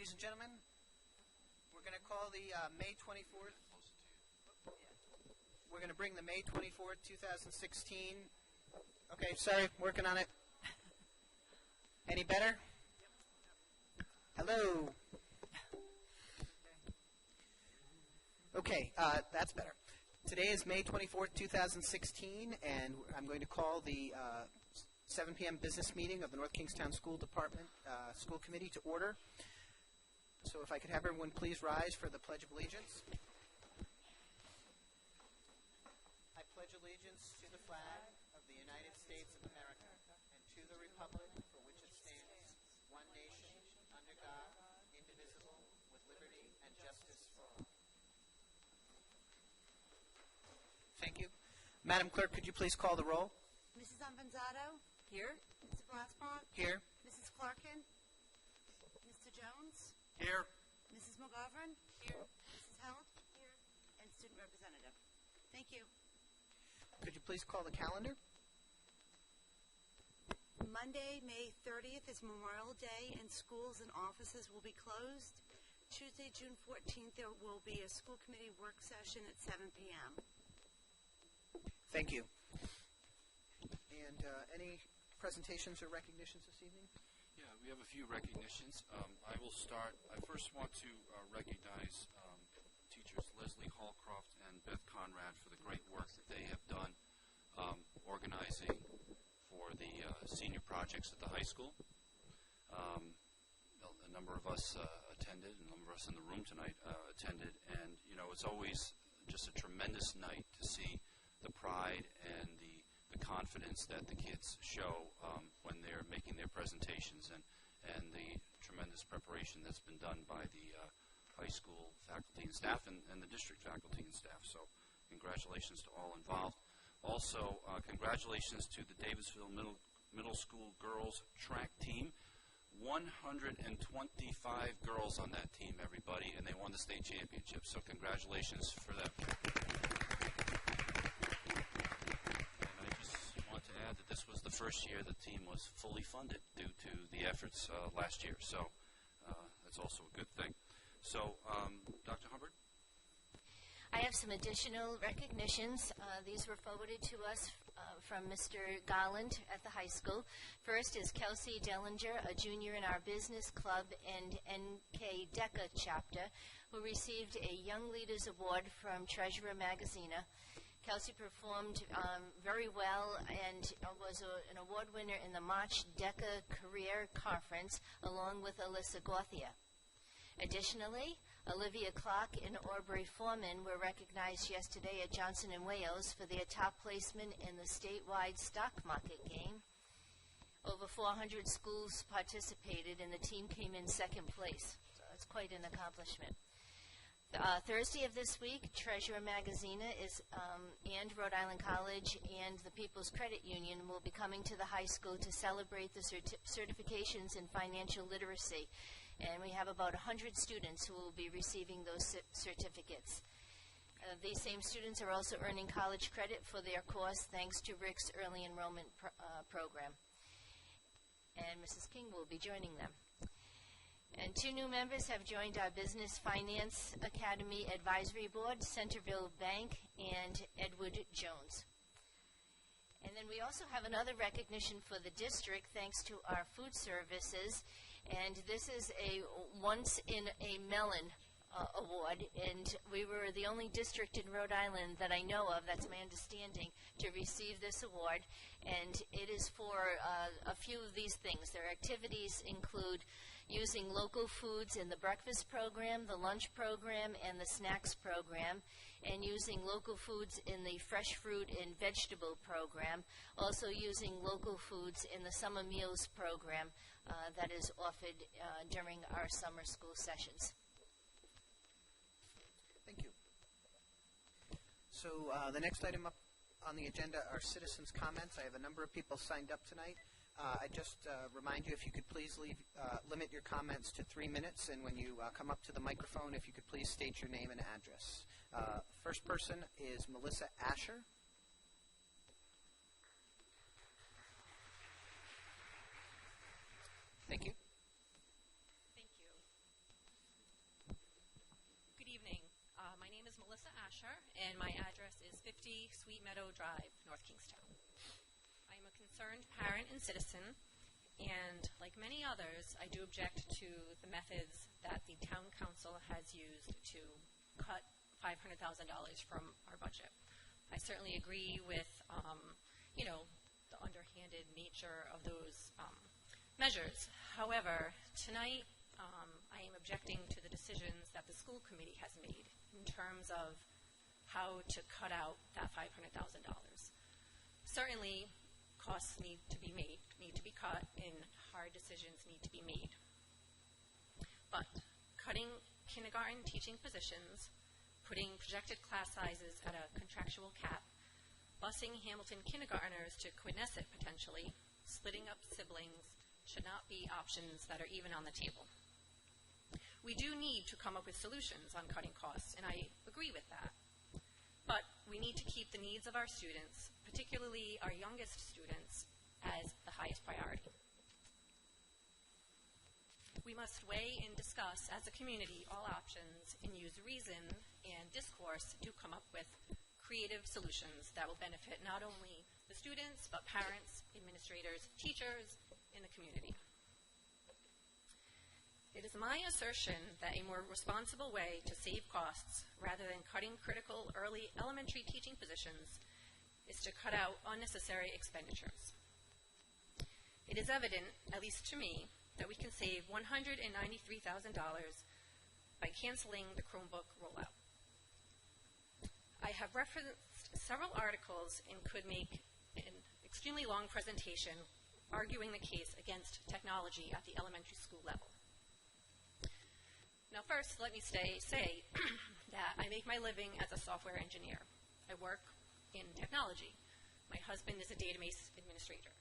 Ladies and gentlemen, we're going to call the May 24th. We're going to bring the May 24th, 2016. Okay, sorry, working on it. Any better? Hello. Okay, that's better. Today is May 24th, 2016, and I'm going to call the 7 p.m. business meeting of the North Kingstown School Department School Committee to order. So if I could have everyone please rise for the Pledge of Allegiance. I pledge allegiance to the flag of the United States of America and to the republic for which it stands, one nation, under God, indivisible, with liberty and justice for all. Thank you. Madam Clerk, could you please call the roll? Mrs. Avanzato? Here. Mr. Glassbont? Here. Mrs. Clarkin? Mr. Jones? Here. Mrs. McGovern? Here. Mrs. Held? Here. And Student Representative. Thank you. Could you please call the calendar? Monday, May 30th is Memorial Day, and schools and offices will be closed. Tuesday, June 14th, there will be a school committee work session at 7 p.m. Thank you. And any presentations or recognitions this evening? Yeah, we have a few recognitions. I will start. I first want to recognize teachers Leslie Hallcroft and Beth Conrad for the great work that they have done organizing for the senior projects at the high school. A number of us attended, and a number of us in the room tonight attended, and you know, it's always just a tremendous night to see the pride and the confidence that the kids show when they're making their presentations, and the tremendous preparation that's been done by the high school faculty and staff and the district faculty and staff. So congratulations to all involved. Also, congratulations to the Davisville Middle School girls track team. 125 girls on that team, everybody, and they won the state championship. So congratulations for them. That this was the first year the team was fully funded due to the efforts last year. So that's also a good thing. So, Dr. Hubbard? I have some additional recognitions. These were forwarded to us from Mr. Garland at the high school. First is Kelsey Dellinger, a junior in our business club and NK DECA chapter, who received a Young Leaders Award from Treasurer Magazina. Kelsey performed very well and was an award winner in the March DECA Career Conference, along with Alyssa Gauthia. Additionally, Olivia Clark and Aubrey Foreman were recognized yesterday at Johnson & Wales for their top placement in the statewide stock market game. Over 400 schools participated, and the team came in second place. So it's quite an accomplishment. Thursday of this week, Treasurer Magazina and Rhode Island College and the People's Credit Union will be coming to the high school to celebrate the certifications in financial literacy. And we have about 100 students who will be receiving those certificates. These same students are also earning college credit for their course thanks to Rick's early enrollment program. And Mrs. King will be joining them. And 2 new members have joined our Business Finance Academy Advisory Board, Centerville Bank and Edward Jones. And then we also have another recognition for the district thanks to our food services. And this is a Once in a Melon award. And we were the only district in Rhode Island that I know of, that's my understanding, to receive this award. And it is for a few of these things. Their activities include using local foods in the breakfast program, the lunch program, and the snacks program, and using local foods in the fresh fruit and vegetable program, also using local foods in the summer meals program that is offered during our summer school sessions. Thank you. So the next item up on the agenda are citizens' comments. I have a number of people signed up tonight. I just remind you, if you could please limit your comments to 3 minutes, and when you come up to the microphone, if you could please state your name and address. First person is Melissa Asher. Thank you. Thank you. is Melissa Asher, and my address is 50 Sweet Meadow Drive, North Kingstown. I am a concerned parent and citizen, and like many others, I do object to the methods that the town council has used to cut $500,000 from our budget. I certainly agree with, the underhanded nature of those measures. However, tonight I am objecting to the decisions that the school committee has made in terms of how to cut out that $500,000. Certainly, costs need to be cut, and hard decisions need to be made. But cutting kindergarten teaching positions, putting projected class sizes at a contractual cap, busing Hamilton kindergartners to Quinnesset potentially, splitting up siblings should not be options that are even on the table. We do need to come up with solutions on cutting costs, and I agree with that. But we need to keep the needs of our students, particularly our youngest students, as the highest priority. We must weigh and discuss as a community all options and use reason and discourse to come up with creative solutions that will benefit not only the students, but parents, administrators, teachers, in the community. It is my assertion that a more responsible way to save costs, rather than cutting critical early elementary teaching positions, is to cut out unnecessary expenditures. It is evident, at least to me, that we can save $193,000 by canceling the Chromebook rollout. I have referenced several articles and could make an extremely long presentation arguing the case against technology at the elementary school level. Now first, let me say that I make my living as a software engineer. I work in technology. My husband is a database administrator.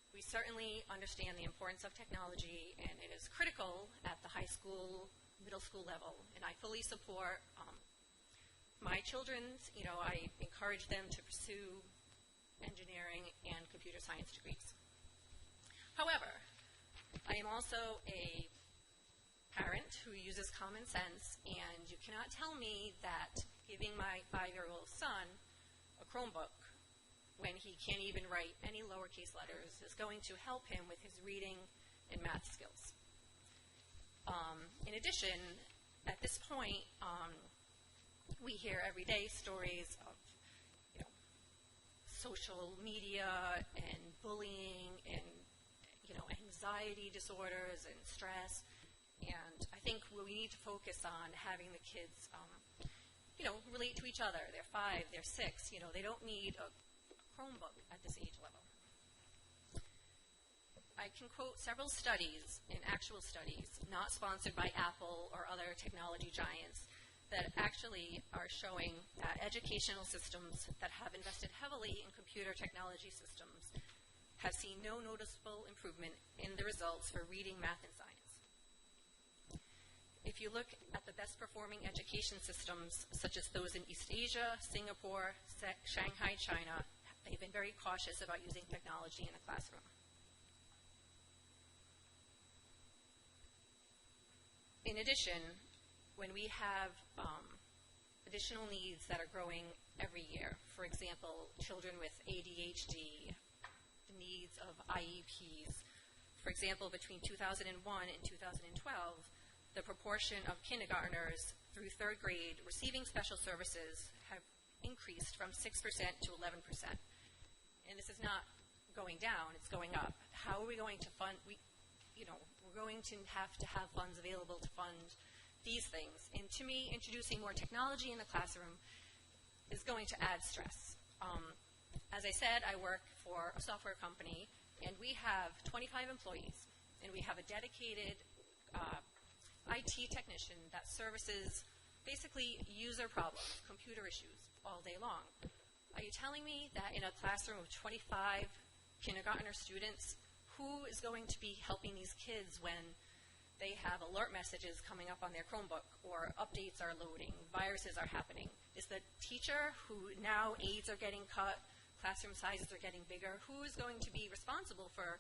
We certainly understand the importance of technology, and it is critical at the high school, middle school level, and I fully support my children's, I encourage them to pursue engineering and computer science degrees. However, I am also a parent who uses common sense, and you cannot tell me that giving my 5-year-old son a Chromebook when he can't even write any lowercase letters is going to help him with his reading and math skills. In addition, at this point, we hear every day stories of social media and bullying and anxiety disorders and stress. And I think we need to focus on having the kids, relate to each other. They're 5, they're 6. They don't need a Chromebook at this age level. I can quote several studies, and actual studies, not sponsored by Apple or other technology giants, that actually are showing that educational systems that have invested heavily in computer technology systems have seen no noticeable improvement in the results for reading, math, and science. If you look at the best performing education systems, such as those in East Asia, Singapore, Shanghai, China, they've been very cautious about using technology in the classroom. In addition, when we have additional needs that are growing every year, for example, children with ADHD, the needs of IEPs. For example, between 2001 and 2012, the proportion of kindergartners through 3rd grade receiving special services have increased from 6% to 11%. And this is not going down, it's going up. How are we going to fund, we're going to have funds available to fund these things. And to me, introducing more technology in the classroom is going to add stress. As I said, I work for a software company, and we have 25 employees, and we have a dedicated IT technician that services basically user problems, computer issues, all day long. Are you telling me that in a classroom of 25 kindergartner students, who is going to be helping these kids when they have alert messages coming up on their Chromebook, or updates are loading, viruses are happening? Is the teacher, who now aides are getting cut, classroom sizes are getting bigger, who is going to be responsible for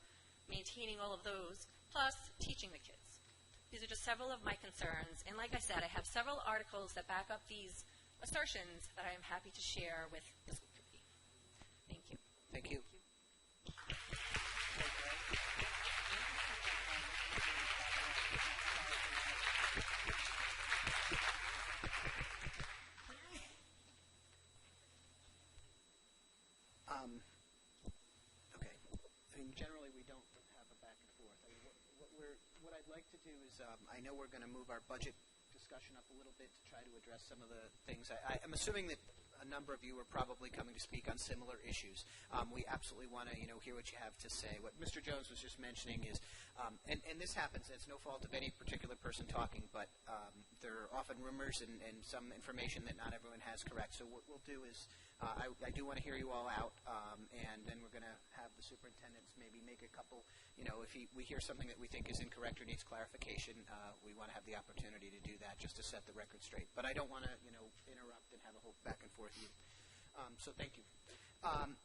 maintaining all of those, plus teaching the kids? These are just several of my concerns, and like I said, I have several articles that back up these assertions that I am happy to share with the school committee. Thank you. Thank you. Okay. I mean, generally we don't have a back and forth. I mean, what I'd like to do is, I know we're going to move our budget discussion up a little bit to try to address some of the things. I'm assuming that a number of you are probably coming to speak on similar issues. We absolutely want to, hear what you have to say. What Mr. Jones was just mentioning is, and this happens, it's no fault of any particular person talking, but there are often rumors and some information that not everyone has correct. So what we'll do is, I do want to hear you all out, and then we're going to have the superintendents maybe make a couple, if we hear something that we think is incorrect or needs clarification, we want to have the opportunity to do that just to set the record straight. But I don't want to, interrupt and have a whole back and forth. So thank you.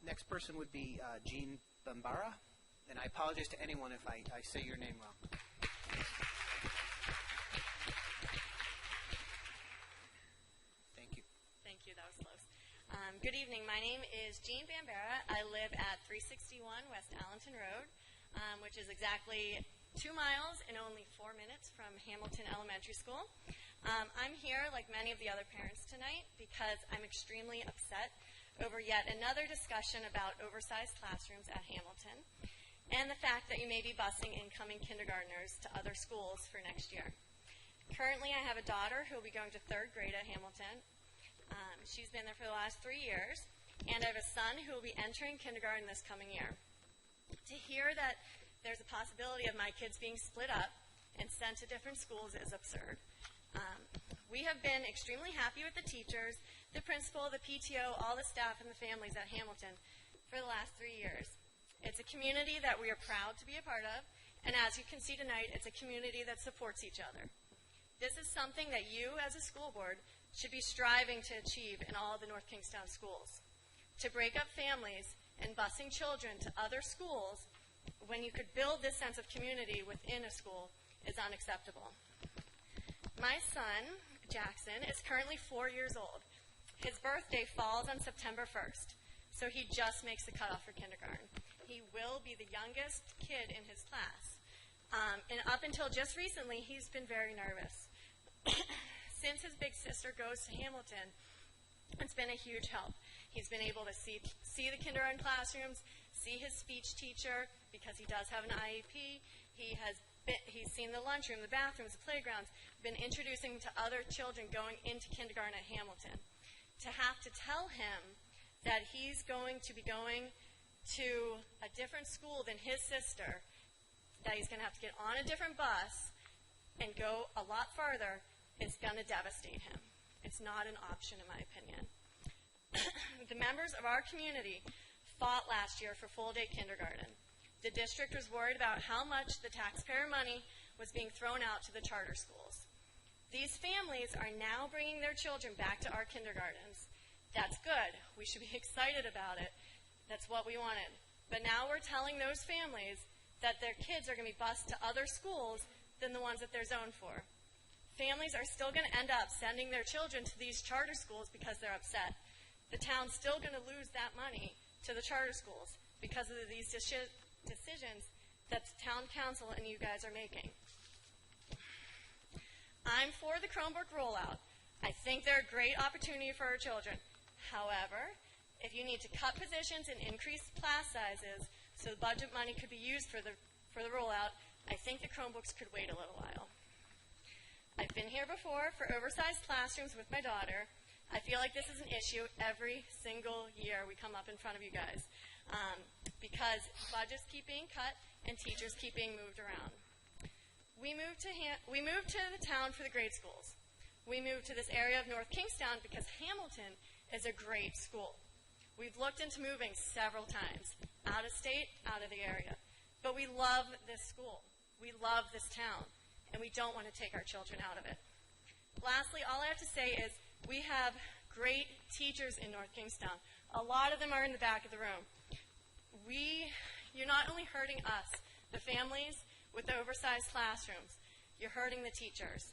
Next person would be Jean Bambara, and I apologize to anyone if I say your name wrong. Thank you. Thank you. That was close. Good evening. My name is Jean Bambara. I live at 361 West Allenton Road, which is exactly 2 miles and only 4 minutes from Hamilton Elementary School. I'm here, like many of the other parents tonight, because I'm extremely upset over yet another discussion about oversized classrooms at Hamilton and the fact that you may be busing incoming kindergartners to other schools for next year. Currently, I have a daughter who will be going to 3rd grade at Hamilton. She's been there for the last 3 years, and I have a son who will be entering kindergarten this coming year. To hear that there's a possibility of my kids being split up and sent to different schools is absurd. We have been extremely happy with the teachers, the principal, the PTO, all the staff, and the families at Hamilton for the last 3 years. It's a community that we are proud to be a part of, and as you can see tonight, it's a community that supports each other. This is something that you, as a school board, should be striving to achieve in all the North Kingstown schools. To break up families and busing children to other schools when you could build this sense of community within a school is unacceptable. My son, Jackson, is currently 4 years old. His birthday falls on September 1st, so he just makes the cutoff for kindergarten. He will be the youngest kid in his class. And up until just recently, he's been very nervous. Since his big sister goes to Hamilton, it's been a huge help. He's been able to see the kindergarten classrooms, see his speech teacher, because he does have an IEP. He's seen the lunchroom, the bathrooms, the playgrounds, been introducing to other children going into kindergarten at Hamilton. To have to tell him that he's going to be going to a different school than his sister, that he's going to have to get on a different bus and go a lot farther, is going to devastate him. It's not an option, in my opinion. The members of our community fought last year for full-day kindergarten. The district was worried about how much the taxpayer money was being thrown out to the charter schools. These families are now bringing their children back to our kindergartens. That's good. We should be excited about it. That's what we wanted. But now we're telling those families that their kids are going to be bused to other schools than the ones that they're zoned for. Families are still going to end up sending their children to these charter schools because they're upset. The town's still going to lose that money to the charter schools because of these decisions that the town council and you guys are making. I'm for the Chromebook rollout. I think they're a great opportunity for our children. However, if you need to cut positions and increase class sizes so the budget money could be used for the rollout, I think the Chromebooks could wait a little while. I've been here before for oversized classrooms with my daughter. I feel like this is an issue every single year we come up in front of you guys because budgets keep being cut and teachers keep being moved around. We moved to the town for the grade schools. We moved to this area of North Kingstown because Hamilton is a great school. We've looked into moving several times, out of state, out of the area. But we love this school. We love this town. And we don't want to take our children out of it. Lastly, all I have to say is we have great teachers in North Kingstown. A lot of them are in the back of the room. You're not only hurting us, the families with the oversized classrooms, you're hurting the teachers.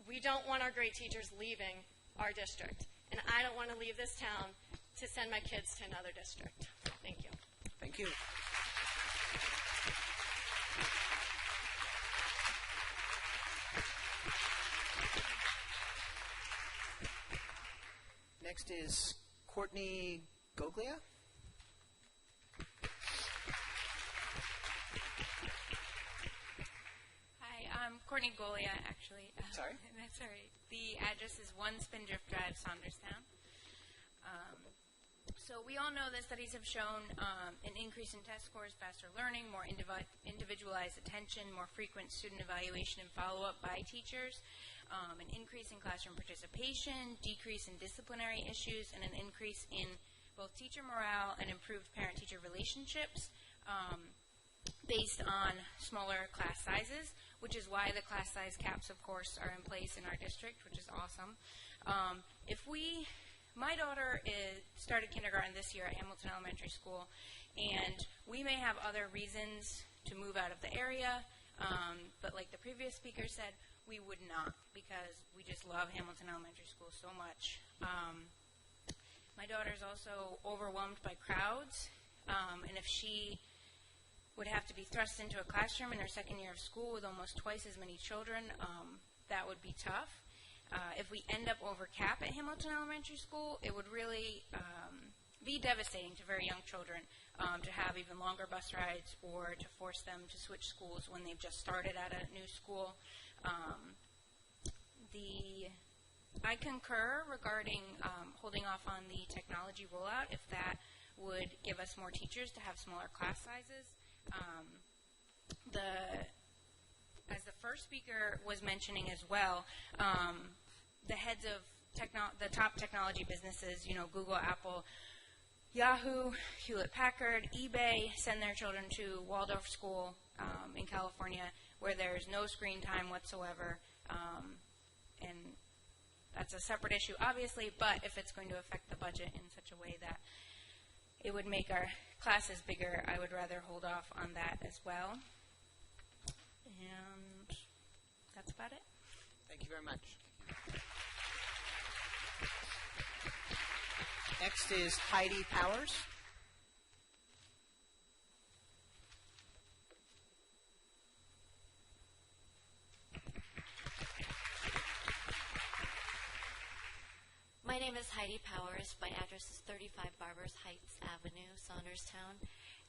We don't want our great teachers leaving our district. And I don't want to leave this town to send my kids to another district. Thank you. Thank you. Next is Courtney Goglia. Hi, I'm Courtney Golia, actually. Sorry? That's all right. The address is 1 Spindrift Drive, Saunderstown. So we all know that studies have shown an increase in test scores, faster learning, more individualized attention, more frequent student evaluation and follow-up by teachers, an increase in classroom participation, decrease in disciplinary issues, and an increase in both teacher morale and improved parent-teacher relationships based on smaller class sizes, which is why the class size caps, of course, are in place in our district, which is awesome. My daughter started kindergarten this year at Hamilton Elementary School, and we may have other reasons to move out of the area, but like the previous speaker said, we would not, because we just love Hamilton Elementary School so much. My daughter is also overwhelmed by crowds, and if she would have to be thrust into a classroom in her second year of school with almost twice as many children, that would be tough. If we end up over cap at Hamilton Elementary School, it would really be devastating to very young children to have even longer bus rides or to force them to switch schools when they've just started at a new school. I concur regarding holding off on the technology rollout if that would give us more teachers to have smaller class sizes. As the first speaker was mentioning as well, the heads of the top technology businesses, Google, Apple, Yahoo, Hewlett-Packard, eBay, send their children to Waldorf School in California where there's no screen time whatsoever. And that's a separate issue, obviously, but if it's going to affect the budget in such a way that it would make our classes bigger, I would rather hold off on that as well. And that's about it. Thank you very much. Next is Heidi Powers. My name is Heidi Powers. My address is 35 Barbers Heights Avenue, Saunderstown.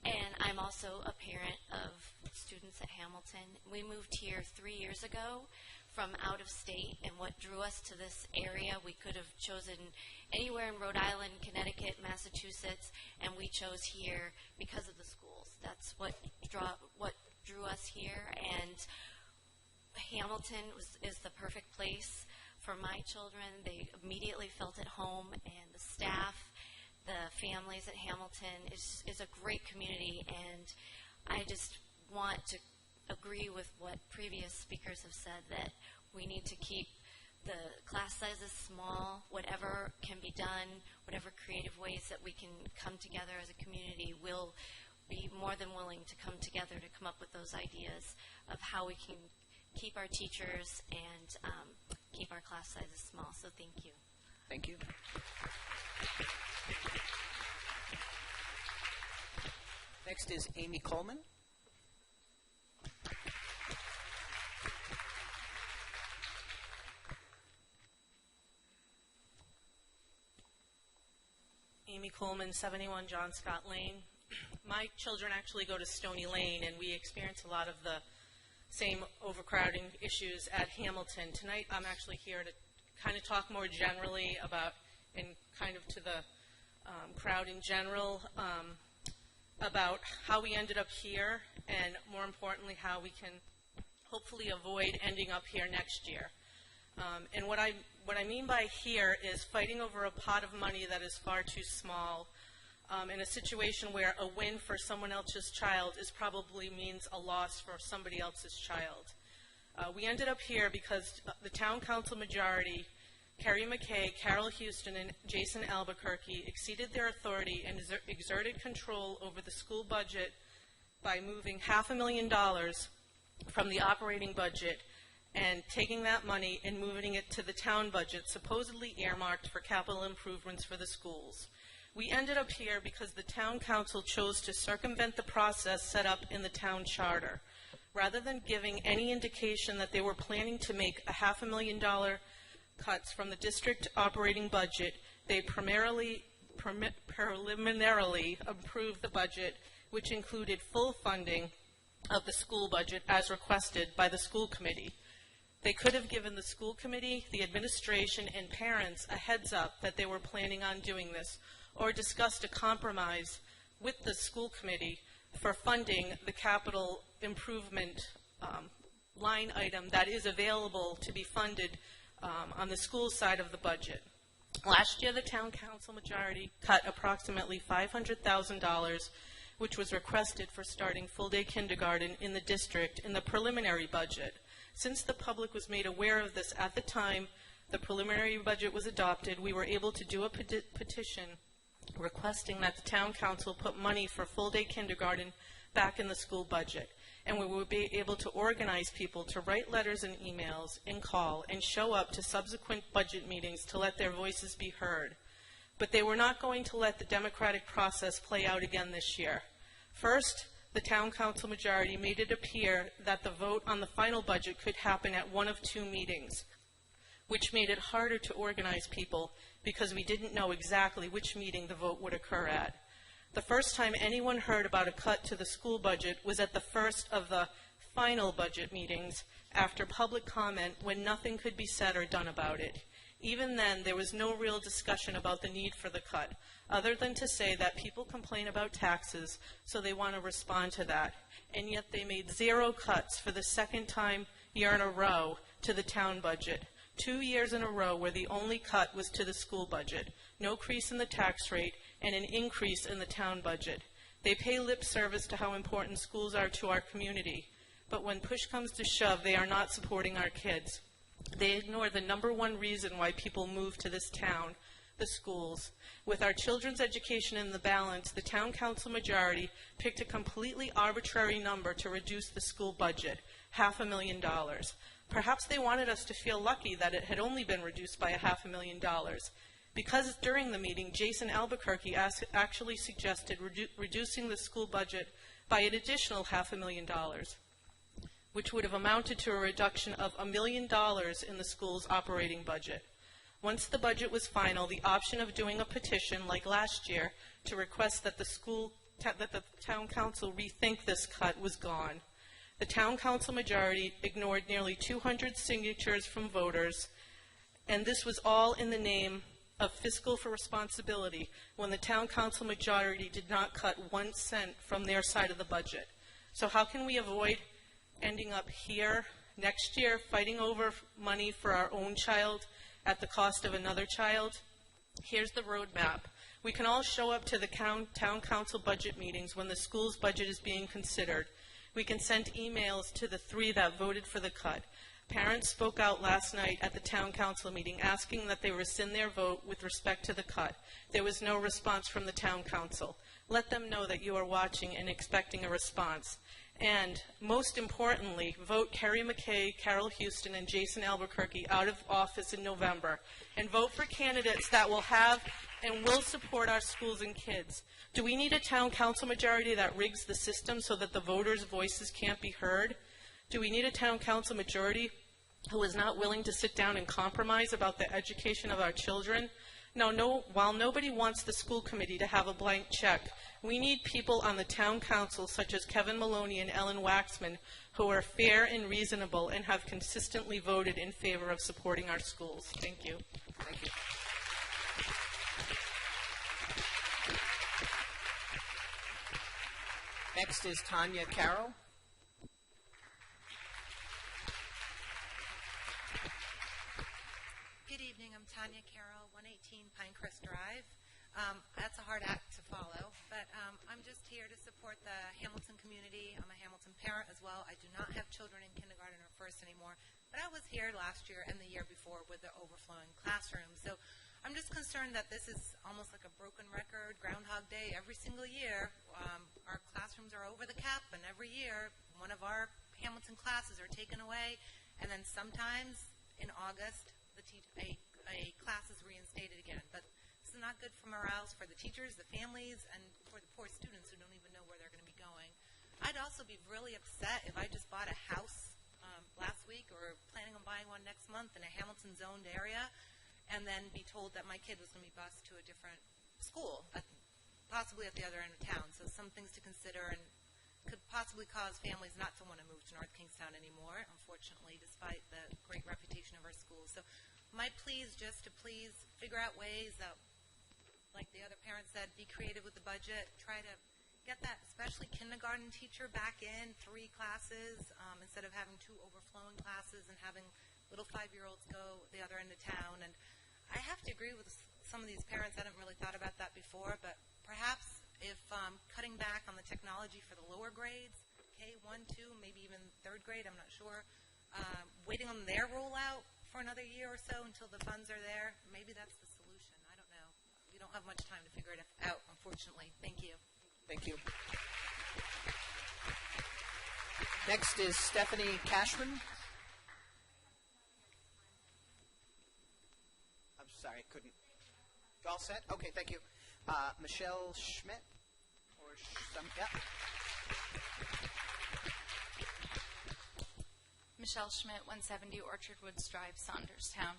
And I'm also a parent of students at Hamilton. We moved here 3 years ago from out of state, and what drew us to this area, we could have chosen anywhere in Rhode Island, Connecticut, Massachusetts, and we chose here because of the schools. That's what drew us here, and Hamilton is the perfect place for my children. They immediately felt at home, and the staff, the families at Hamilton is a great community, and I just want to agree with what previous speakers have said, that we need to keep the class sizes small. Whatever can be done, whatever creative ways that we can come together as a community, we'll be more than willing to come together to come up with those ideas of how we can keep our teachers and keep our class sizes small. So thank you. Thank you. Next is Amy Coleman. Amy Coleman, 71 John Scott Lane. My children actually go to Stony Lane, and we experience a lot of the same overcrowding issues at Hamilton. Tonight, I'm actually here to kind of talk more generally about, and kind of to the crowd in general, about how we ended up here, and more importantly, how we can hopefully avoid ending up here next year. And what I mean by here is fighting over a pot of money that is far too small in a situation where a win for someone else's child probably means a loss for somebody else's child. We ended up here because the town council majority, Kerry McKay, Carol Houston, and Jason Albuquerque, exceeded their authority and exerted control over the school budget by moving $500,000 from the operating budget and taking that money and moving it to the town budget, supposedly earmarked for capital improvements for the schools. We ended up here because the town council chose to circumvent the process set up in the town charter. Rather than giving any indication that they were planning to make a $500,000 cuts from the district operating budget, they preliminarily approved the budget, which included full funding of the school budget as requested by the school committee. They could have given the school committee, the administration, and parents a heads up that they were planning on doing this, or discussed a compromise with the school committee for funding the capital improvement line item that is available to be funded on the school side of the budget. Last year, the town council majority cut approximately $500,000, which was requested for starting full-day kindergarten in the district in the preliminary budget. Since the public was made aware of this at the time the preliminary budget was adopted, we were able to do a petition requesting that the town council put money for full-day kindergarten back in the school budget. And we would be able to organize people to write letters and emails and call and show up to subsequent budget meetings to let their voices be heard. But they were not going to let the democratic process play out again this year. First, the town council majority made it appear that the vote on the final budget could happen at one of two meetings, which made it harder to organize people because we didn't know exactly which meeting the vote would occur at. The first time anyone heard about a cut to the school budget was at the first of the final budget meetings after public comment when nothing could be said or done about it. Even then, there was no real discussion about the need for the cut, other than to say that people complain about taxes, so they want to respond to that. And yet they made 0 cuts for the second year in a row to the town budget. 2 years in a row where the only cut was to the school budget, no increase in the tax rate, and an increase in the town budget. They pay lip service to how important schools are to our community, but when push comes to shove, they are not supporting our kids. They ignore the #1 reason why people move to this town, the schools. With our children's education in the balance, the town council majority picked a completely arbitrary number to reduce the school budget, $500,000. Perhaps they wanted us to feel lucky that it had only been reduced by $500,000. Because during the meeting, Jason Albuquerque actually suggested reducing the school budget by an additional $500,000, which would have amounted to a reduction of $1 million in the school's operating budget. Once the budget was final, the option of doing a petition like last year to request that the town council rethink this cut was gone. The town council majority ignored nearly 200 signatures from voters, and this was all in the name of fiscal responsibility when the town council majority did not cut 1 cent from their side of the budget. So how can we avoid ending up here next year fighting over money for our own child at the cost of another child? Here's the roadmap. We can all show up to the town council budget meetings when the school's budget is being considered. We can send emails to the 3 that voted for the cut. Parents spoke out last night at the town council meeting asking that they rescind their vote with respect to the cut. There was no response from the town council. Let them know that you are watching and expecting a response. And most importantly, vote Kerry McKay, Carol Houston, and Jason Albuquerque out of office in November. And vote for candidates that will have and will support our schools and kids. Do we need a town council majority that rigs the system so that the voters' voices can't be heard? Do we need a town council majority who is not willing to sit down and compromise about the education of our children? No, while nobody wants the school committee to have a blank check, we need people on the town council such as Kevin Maloney and Ellen Waxman who are fair and reasonable and have consistently voted in favor of supporting our schools. Thank you. Thank you. Next is Tanya Carroll. Good evening. I'm Tanya Carroll, 118 Pinecrest Drive. That's a hard act to follow, but I'm just here to support the Hamilton community. I'm a Hamilton parent as well. I do not have children in kindergarten or first anymore, but I was here last year and the year before with the overflowing classrooms. So I'm just concerned that this is almost like a broken record, Groundhog Day. Every single year, our classrooms are over the cap, and every year one of our Hamilton classes are taken away, And then sometimes in August, a class is reinstated again. But this is not good for morale for the teachers, the families, and for the poor students who don't even know where they're going to be going. I'd also be really upset if I just bought a house last week or planning on buying one next month in a Hamilton zoned area and then be told that my kid was going to be bused to a different school, possibly at the other end of town. So some things to consider, and could possibly cause families not to want to move to North Kingstown anymore, unfortunately, despite the great reputation of our schools. So my plea is just to please figure out ways that, like the other parents said, be creative with the budget, try to get that especially kindergarten teacher back in 3 classes instead of having 2 overflowing classes and having little 5-year-olds go the other end of town. And I have to agree with some of these parents. I hadn't really thought about that before, but perhaps if cutting back on the technology for the lower grades, K1, 2, maybe even 3rd grade, I'm not sure, waiting on their rollout for another year or so until the funds are there, maybe that's the solution. I don't know. We don't have much time to figure it out, unfortunately. Thank you. Thank you. Next is Stephanie Cashman. I'm sorry, couldn't. You all set? Okay, thank you. Michelle Schmidt? Or yeah. Michelle Schmidt, 170 Orchard Woods Drive, Saunderstown.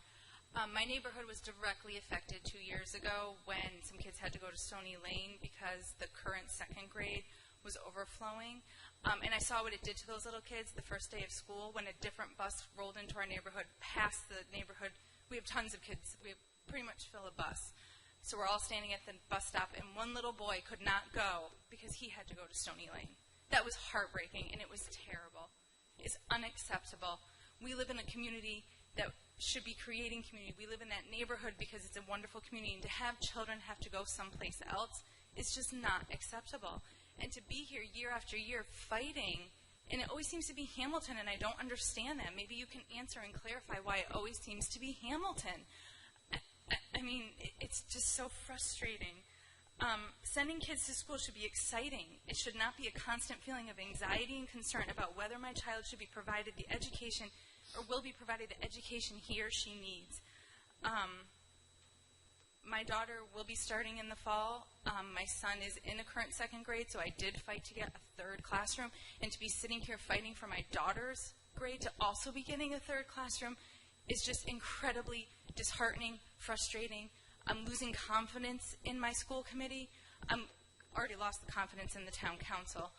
My neighborhood was directly affected 2 years ago when some kids had to go to Stony Lane because the current 2nd grade was overflowing. And I saw what it did to those little kids the first day of school when a different bus rolled into our neighborhood, past the neighborhood. We have tons of kids. We pretty much fill a bus. So we're all standing at the bus stop, and one little boy could not go because he had to go to Stony Lane. That was heartbreaking, and it was terrible. It's unacceptable. We live in a community that should be creating community. We live in that neighborhood because it's a wonderful community, and to have children have to go someplace else is just not acceptable. And to be here year after year fighting, and it always seems to be Hamilton, and I don't understand that. Maybe you can answer and clarify why it always seems to be Hamilton. I mean, it's just so frustrating. Sending kids to school should be exciting. It should not be a constant feeling of anxiety and concern about whether my child should be provided the education or will be provided the education he or she needs. My daughter will be starting in the fall. My son is in the current 2nd grade, so I did fight to get a 3rd classroom. And to be sitting here fighting for my daughter's grade to also be getting a 3rd classroom is just incredibly disheartening, frustrating. I'm losing confidence in my school committee. I'm already lost the confidence in the town council.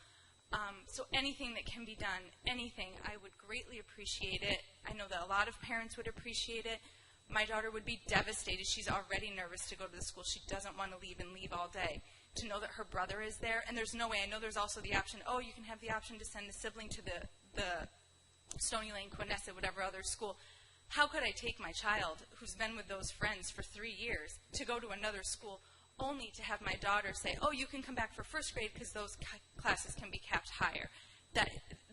So anything that can be done, anything, I would greatly appreciate it. I know that a lot of parents would appreciate it. My daughter would be devastated. She's already nervous to go to the school. She doesn't want to leave and leave all day. To know that her brother is there, and there's no way. I know there's also the option, you can have the option to send the sibling to the Stony Lane, Quinessa, whatever other school. How could I take my child, who's been with those friends for 3 years, to go to another school only to have my daughter say, you can come back for 1st grade because those classes can be capped higher?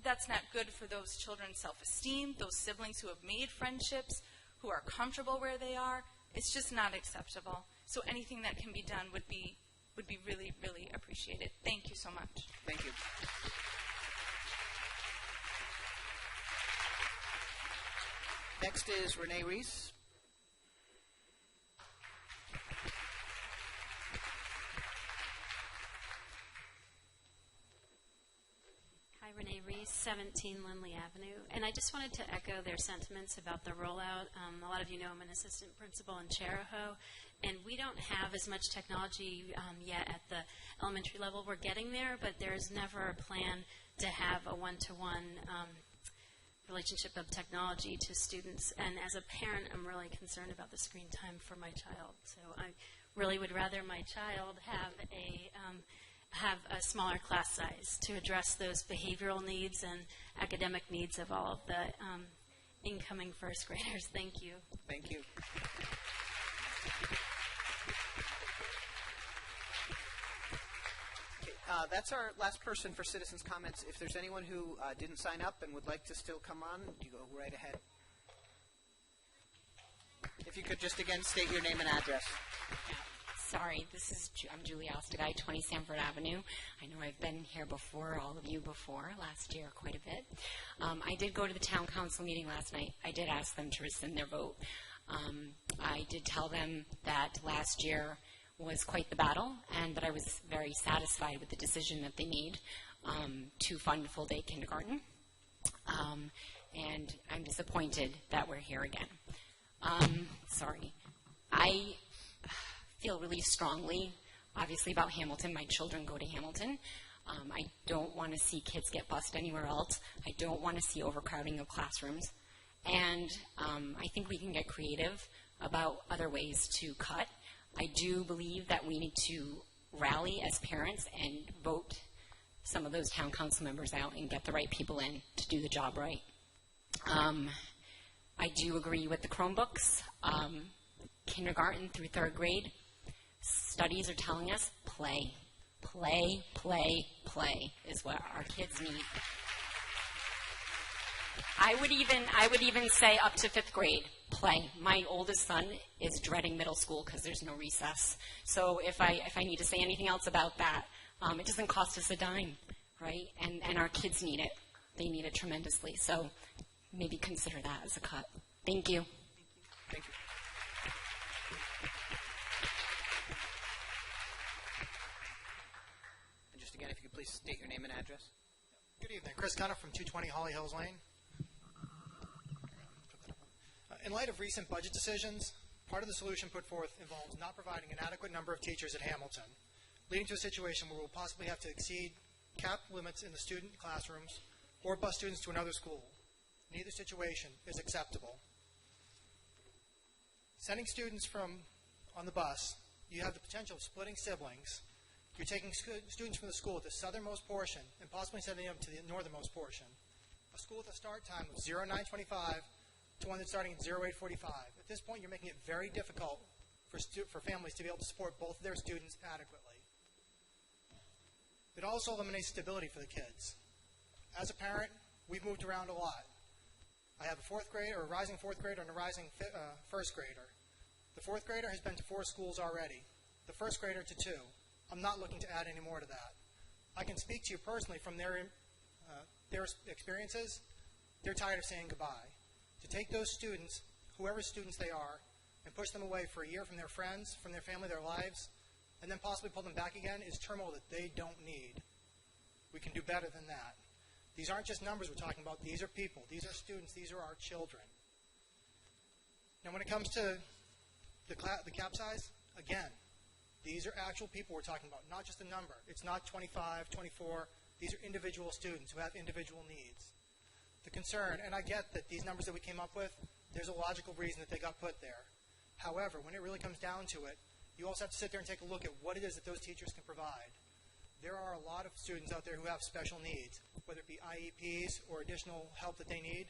That's not good for those children's self-esteem, those siblings who have made friendships, who are comfortable where they are. It's just not acceptable. So anything that can be done would be really, really appreciated. Thank you so much. Thank you. Next is Renee Reese. Hi, Renee Reese, 17 Lindley Avenue. And I just wanted to echo their sentiments about the rollout. A lot of you know I'm an assistant principal in Charahoe, and we don't have as much technology yet at the elementary level. We're getting there, but there's never a plan to have a one-to-one relationship of technology to students. And as a parent, I'm really concerned about the screen time for my child. So I really would rather my child have a smaller class size to address those behavioral needs and academic needs of all of the incoming 1st graders. Thank you. Thank you. That's our last person for citizens' comments. If there's anyone who didn't sign up and would like to still come on, you go right ahead. If you could just again state your name and address. Sorry, I'm Julie Osterguy, 20 Sanford Avenue. I know I've been here before, all of you before, last year quite a bit. I did go to the town council meeting last night. I did ask them to rescind their vote. I did tell them that last year was quite the battle and that I was very satisfied with the decision that they made to fund full-day kindergarten. And I'm disappointed that we're here again. Sorry. I feel really strongly, obviously, about Hamilton. My children go to Hamilton. I don't want to see kids get bused anywhere else. I don't want to see overcrowding of classrooms. And I think we can get creative about other ways to cut. I do believe that we need to rally as parents and vote some of those town council members out and get the right people in to do the job right. I do agree with the Chromebooks. Kindergarten through third grade, studies are telling us play. Play, play, play is what our kids need. I would even say up to fifth grade, play. My oldest son is dreading middle school because there's no recess. So if I need to say anything else about that, it doesn't cost us a dime, right? And our kids need it. They need it tremendously. So maybe consider that as a cut. Thank you. Thank you. And just again, if you could please state your name and address. Good evening. Chris Gunner from 220 Holly Hills Lane. In light of recent budget decisions, part of the solution put forth involves not providing an adequate number of teachers at Hamilton, leading to a situation where we'll possibly have to exceed cap limits in the student classrooms or bus students to another school. Neither situation is acceptable. Sending students on the bus, you have the potential of splitting siblings. You're taking students from the school at the southernmost portion and possibly sending them to the northernmost portion. A school with a start time of 09:25 to one that's starting at 08:45. At this point, you're making it very difficult for families to be able to support both of their students adequately. It also eliminates stability for the kids. As a parent, we've moved around a lot. I have a fourth grader, or a rising fourth grader, and a rising first grader. The fourth grader has been to 4 schools already. The first grader to 2. I'm not looking to add any more to that. I can speak to you personally from their experiences. They're tired of saying goodbye. To take those students, whoever students they are, and push them away for a year from their friends, from their family, their lives, and then possibly pull them back again is turmoil that they don't need. We can do better than that. These aren't just numbers we're talking about. These are people. These are students. These are our children. Now, when it comes to the cap size, again, these are actual people we're talking about, not just a number. It's not 25, 24. These are individual students who have individual needs. The concern, and I get that these numbers that we came up with, there's a logical reason that they got put there. However, when it really comes down to it, you also have to sit there and take a look at what it is that those teachers can provide. There are a lot of students out there who have special needs, whether it be IEPs or additional help that they need.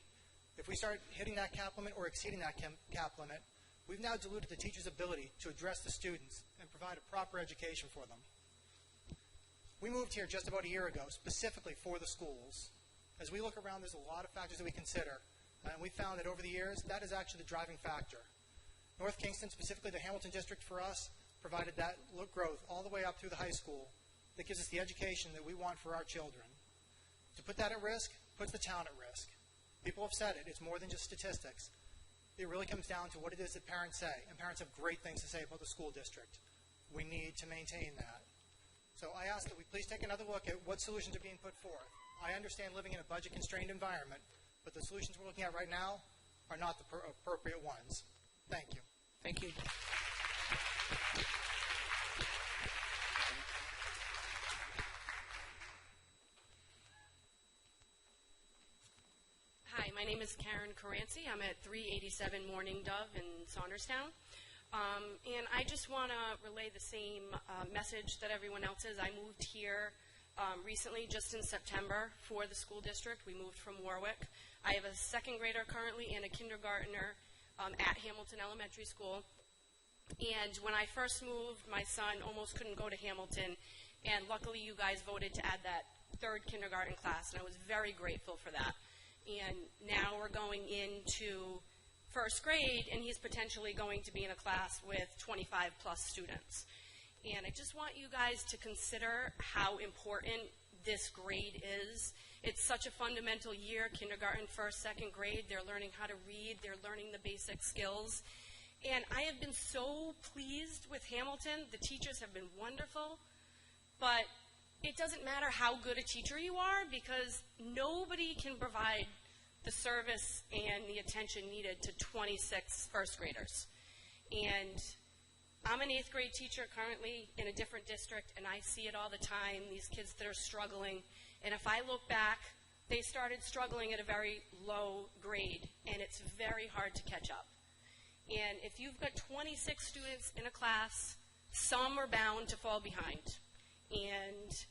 If we start hitting that cap limit or exceeding that cap limit, we've now diluted the teacher's ability to address the students and provide a proper education for them. We moved here just about a year ago, specifically for the schools. As we look around, there's a lot of factors that we consider, and we found that over the years, that is actually the driving factor. North Kingston, specifically the Hamilton district for us, provided that growth all the way up through the high school that gives us the education that we want for our children. To put that at risk puts the town at risk. People have said it. It's more than just statistics. It really comes down to what it is that parents say, and parents have great things to say about the school district. We need to maintain that. So I ask that we please take another look at what solutions are being put forth. I understand living in a budget-constrained environment, but the solutions we're looking at right now are not the appropriate ones. Thank you. Thank you. Hi, my name is Karen Caranci. I'm at 387 Morning Dove in Saunderstown. And I just want to relay the same message that everyone else is. I moved here recently, just in September, for the school district. We moved from Warwick. I have a second grader currently and a kindergartner at Hamilton Elementary School. And when I first moved, my son almost couldn't go to Hamilton. And luckily, you guys voted to add that third kindergarten class, and I was very grateful for that. And now we're going into first grade, and he's potentially going to be in a class with 25-plus students. And I just want you guys to consider how important this grade is. It's such a fundamental year, kindergarten, first, second grade. They're learning how to read. They're learning the basic skills. And I have been so pleased with Hamilton. The teachers have been wonderful. But it doesn't matter how good a teacher you are, because nobody can provide the service and the attention needed to 26 first graders. And I'm an 8th grade teacher currently in a different district, and I see it all the time, these kids that are struggling. And if I look back, they started struggling at a very low grade, and it's very hard to catch up. And if you've got 26 students in a class, some are bound to fall behind. And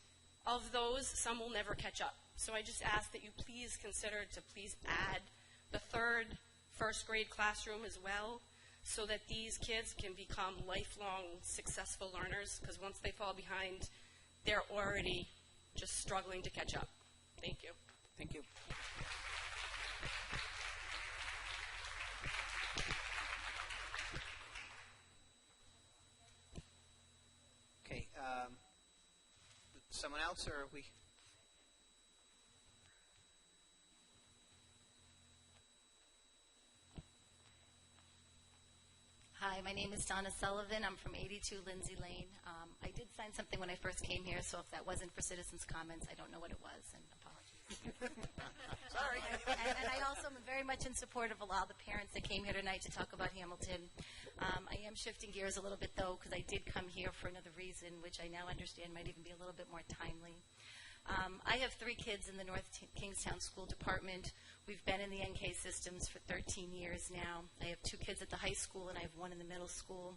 of those, some will never catch up. So I just ask that you please consider to please add the 3rd first grade classroom as well, so that these kids can become lifelong successful learners, because once they fall behind, they're already just struggling to catch up. Thank you. Thank you. Okay, someone else, or are we? Hi, my name is Donna Sullivan. I'm from 82 Lindsay Lane. I did sign something when I first came here, so if that wasn't for citizens' comments, I don't know what it was, and apologies. Sorry. And I also am very much in support of all the parents that came here tonight to talk about Hamilton. I am shifting gears a little bit, though, because I did come here for another reason, which I now understand might even be a little bit more timely. I have 3 kids in the North Kingstown School Department. We've been in the NK systems for 13 years now. I have 2 kids at the high school, and I have 1 in the middle school.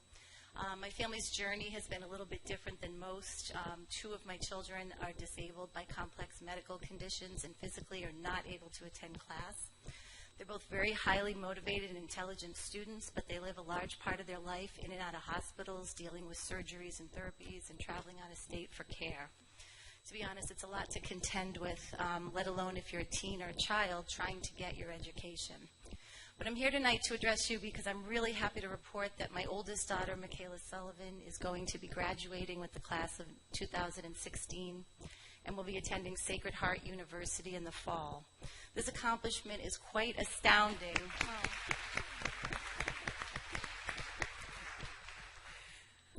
My family's journey has been a little bit different than most. 2 of my children are disabled by complex medical conditions and physically are not able to attend class. They're both very highly motivated and intelligent students, but they live a large part of their life in and out of hospitals, dealing with surgeries and therapies and traveling out of state for care. To be honest, it's a lot to contend with, let alone if you're a teen or a child trying to get your education. But I'm here tonight to address you because I'm really happy to report that my oldest daughter, Michaela Sullivan, is going to be graduating with the class of 2016 and will be attending Sacred Heart University in the fall. This accomplishment is quite astounding.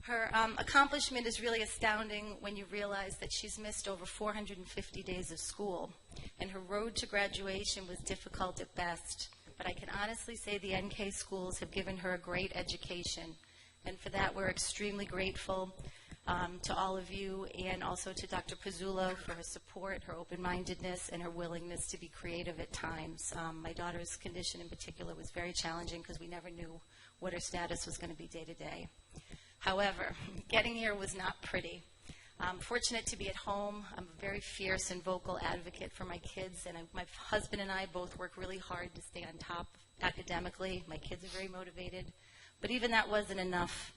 Her accomplishment is really astounding when you realize that she's missed over 450 days of school, and her road to graduation was difficult at best. But I can honestly say the NK schools have given her a great education, and for that we're extremely grateful to all of you, and also to Dr. Pizzullo for her support, her open-mindedness, and her willingness to be creative at times. My daughter's condition in particular was very challenging because we never knew what her status was going to be day to day. However, getting here was not pretty. I'm fortunate to be at home. I'm a very fierce and vocal advocate for my kids, and my husband and I both work really hard to stay on top academically. My kids are very motivated, but even that wasn't enough.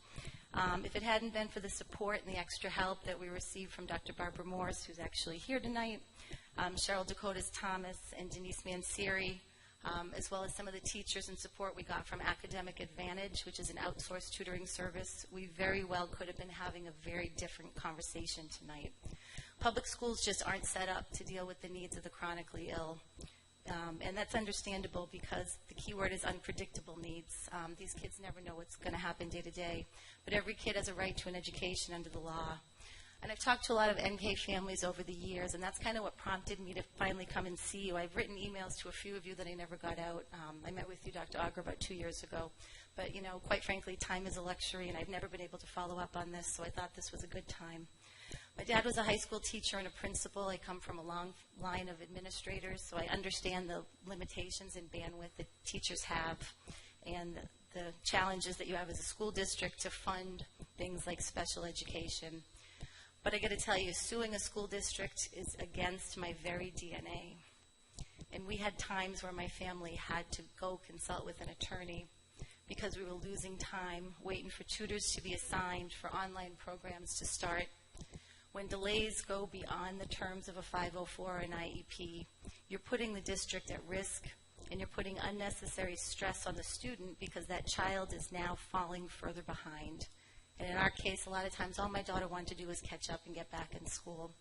If it hadn't been for the support and the extra help that we received from Dr. Barbara Morse, who's actually here tonight, Cheryl Dakotas Thomas, and Denise Mansiri, as well as some of the teachers and support we got from Academic Advantage, which is an outsourced tutoring service, we very well could have been having a very different conversation tonight. Public schools just aren't set up to deal with the needs of the chronically ill. And that's understandable because the key word is unpredictable needs. These kids never know what's going to happen day to day, but every kid has a right to an education under the law. And I've talked to a lot of NK families over the years, and that's kind of what prompted me to finally come and see you. I've written emails to a few of you that I never got out. I met with you, Dr. Auger, about 2 years ago. But, you know, quite frankly, time is a luxury, and I've never been able to follow up on this, so I thought this was a good time. My dad was a high school teacher and a principal. I come from a long line of administrators, so I understand the limitations and bandwidth that teachers have and the challenges that you have as a school district to fund things like special education. But I got to tell you, suing a school district is against my very DNA. And we had times where my family had to go consult with an attorney because we were losing time waiting for tutors to be assigned, for online programs to start. When delays go beyond the terms of a 504 or an IEP, you're putting the district at risk, and you're putting unnecessary stress on the student because that child is now falling further behind. And in our case, a lot of times, all my daughter wanted to do was catch up and get back in school.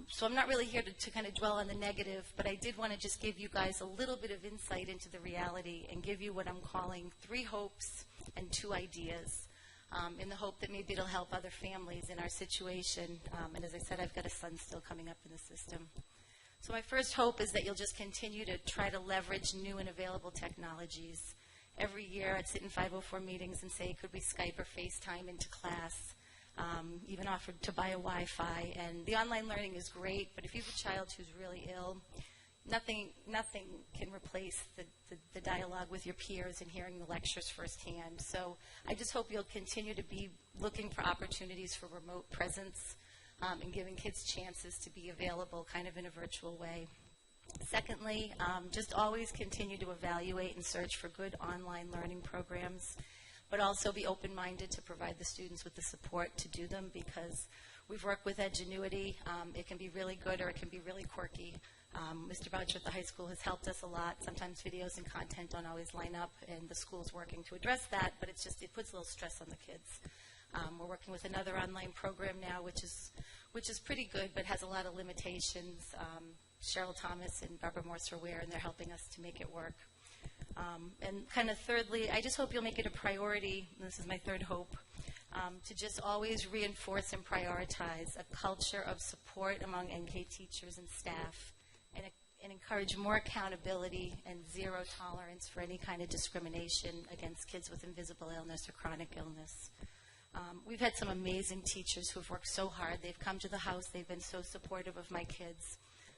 So I'm not really here to kind of dwell on the negative, but I did want to just give you guys a little bit of insight into the reality and give you what I'm calling 3 hopes and 2 ideas, in the hope that maybe it'll help other families in our situation. And as I said, I've got a son still coming up in the system. So my first hope is that you'll just continue to try to leverage new and available technologies. Every year I'd sit in 504 meetings and say, could we Skype or FaceTime into class? Even offered to buy a Wi-Fi. And the online learning is great, but if you have a child who's really ill, nothing can replace the dialogue with your peers and hearing the lectures firsthand. So I just hope you'll continue to be looking for opportunities for remote presence and giving kids chances to be available kind of in a virtual way. Secondly, just always continue to evaluate and search for good online learning programs, but also be open-minded to provide the students with the support to do them, because we've worked with Edgenuity. It can be really good or it can be really quirky. Mr. Boucher at the high school has helped us a lot. Sometimes videos and content don't always line up, and the school's working to address that, but it puts a little stress on the kids. We're working with another online program now, which is pretty good, but has a lot of limitations. Cheryl Thomas and Barbara Morse are aware, and they're helping us to make it work. And kind of thirdly, I just hope you'll make it a priority, and this is my third hope, to just always reinforce and prioritize a culture of support among NK teachers and staff, and encourage more accountability and zero tolerance for any kind of discrimination against kids with invisible illness or chronic illness. We've had some amazing teachers who have worked so hard. They've come to the house. They've been so supportive of my kids.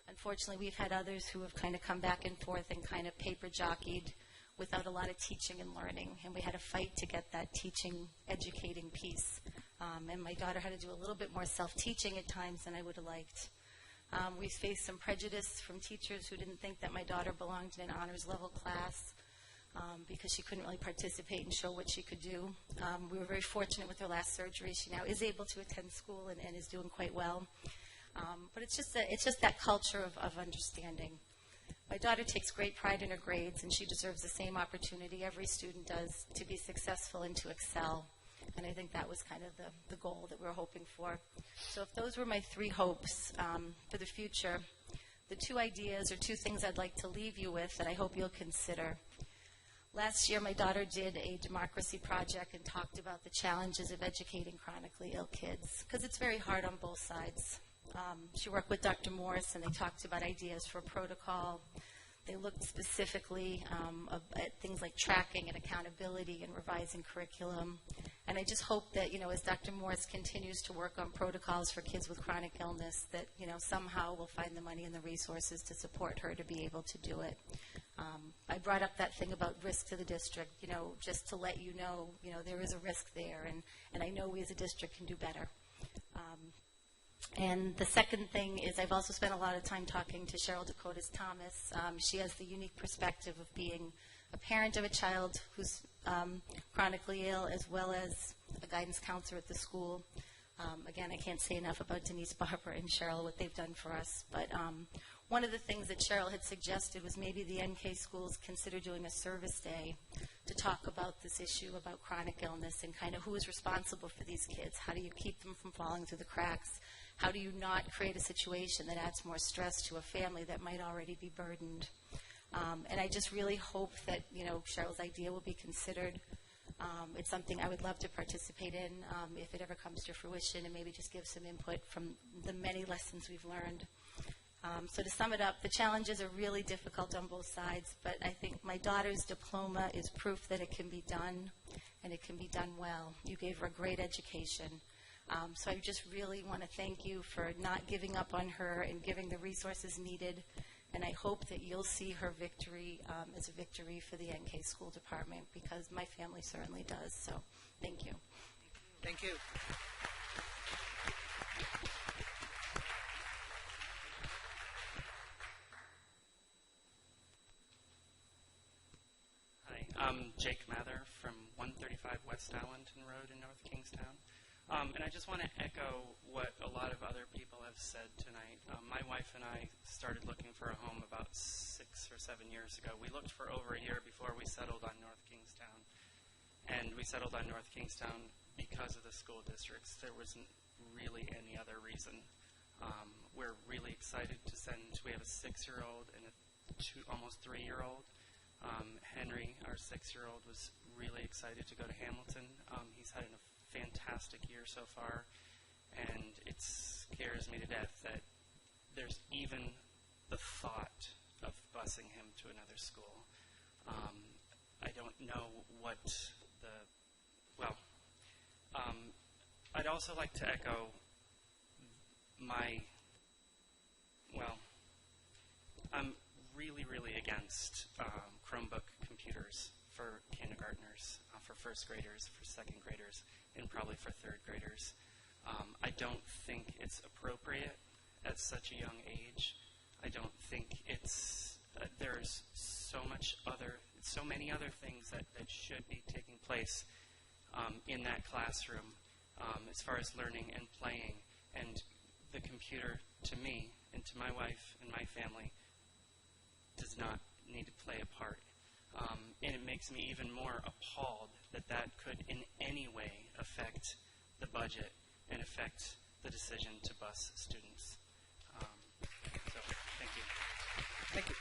Unfortunately, we've had others who have kind of come back and forth and kind of paper jockeyed without a lot of teaching and learning, and we had a fight to get that teaching, educating piece. And my daughter had to do a little bit more self-teaching at times than I would have liked. We've faced some prejudice from teachers who didn't think that my daughter belonged in an honors level class because she couldn't really participate and show what she could do. We were very fortunate with her last surgery. She now is able to attend school and is doing quite well. But it's just that culture of understanding. My daughter takes great pride in her grades, and she deserves the same opportunity every student does to be successful and to excel. And I think that was kind of the goal that we were hoping for. So if those were my 3 hopes for the future, the 2 ideas or 2 things I'd like to leave you with that I hope you'll consider. Last year, my daughter did a democracy project and talked about the challenges of educating chronically ill kids, because it's very hard on both sides. She worked with Dr. Morse, and they talked about ideas for a protocol. They looked specifically at things like tracking and accountability and revising curriculum. And I just hope that, as Dr. Morse continues to work on protocols for kids with chronic illness, that, somehow we'll find the money and the resources to support her to be able to do it. I brought up that thing about risk to the district, just to let you know, there is a risk there, and I know we as a district can do better. And the second thing is I've also spent a lot of time talking to Cheryl Dakotas Thomas. She has the unique perspective of being a parent of a child who's chronically ill, as well as a guidance counselor at the school. Again, I can't say enough about Denise, Barbara, and Cheryl, what they've done for us. But one of the things that Cheryl had suggested was maybe the NK schools consider doing a service day to talk about this issue about chronic illness and kind of who is responsible for these kids. How do you keep them from falling through the cracks? How do you not create a situation that adds more stress to a family that might already be burdened? And I just really hope that, Cheryl's idea will be considered. It's something I would love to participate in if it ever comes to fruition, and maybe just give some input from the many lessons we've learned. So to sum it up, the challenges are really difficult on both sides, but I think my daughter's diploma is proof that it can be done, and it can be done well. You gave her a great education. So I just really want to thank you for not giving up on her and giving the resources needed. And I hope that you'll see her victory as a victory for the NK School Department, because my family certainly does. So thank you. Thank you. Hi, I'm Jake Mather from 135 West Allenton Road in North Kingstown. And I just want to echo what a lot of other people have said tonight. My wife and I started looking for a home about 6 or 7 years ago. We looked for over a year before we settled on North Kingstown. And we settled on North Kingstown because of the school districts. There wasn't really any other reason. We're really excited to send, we have a 6-year-old and a almost 3-year-old. Henry, our 6-year-old, was really excited to go to Hamilton. He's had a fantastic year so far, and it scares me to death that there's even the thought of busing him to another school. I don't know what I'd also like to echo I'm really, really against Chromebook computers for kindergartners, for first graders, for second graders, and probably for third graders. I don't think it's appropriate at such a young age. I don't think it's, there's so many other things that should be taking place in that classroom as far as learning and playing. And the computer, to me, and to my wife and my family, does not need to play a part. And it makes me even more appalled that that could in any way affect the budget and affect the decision to bus students. So, thank you. Thank you.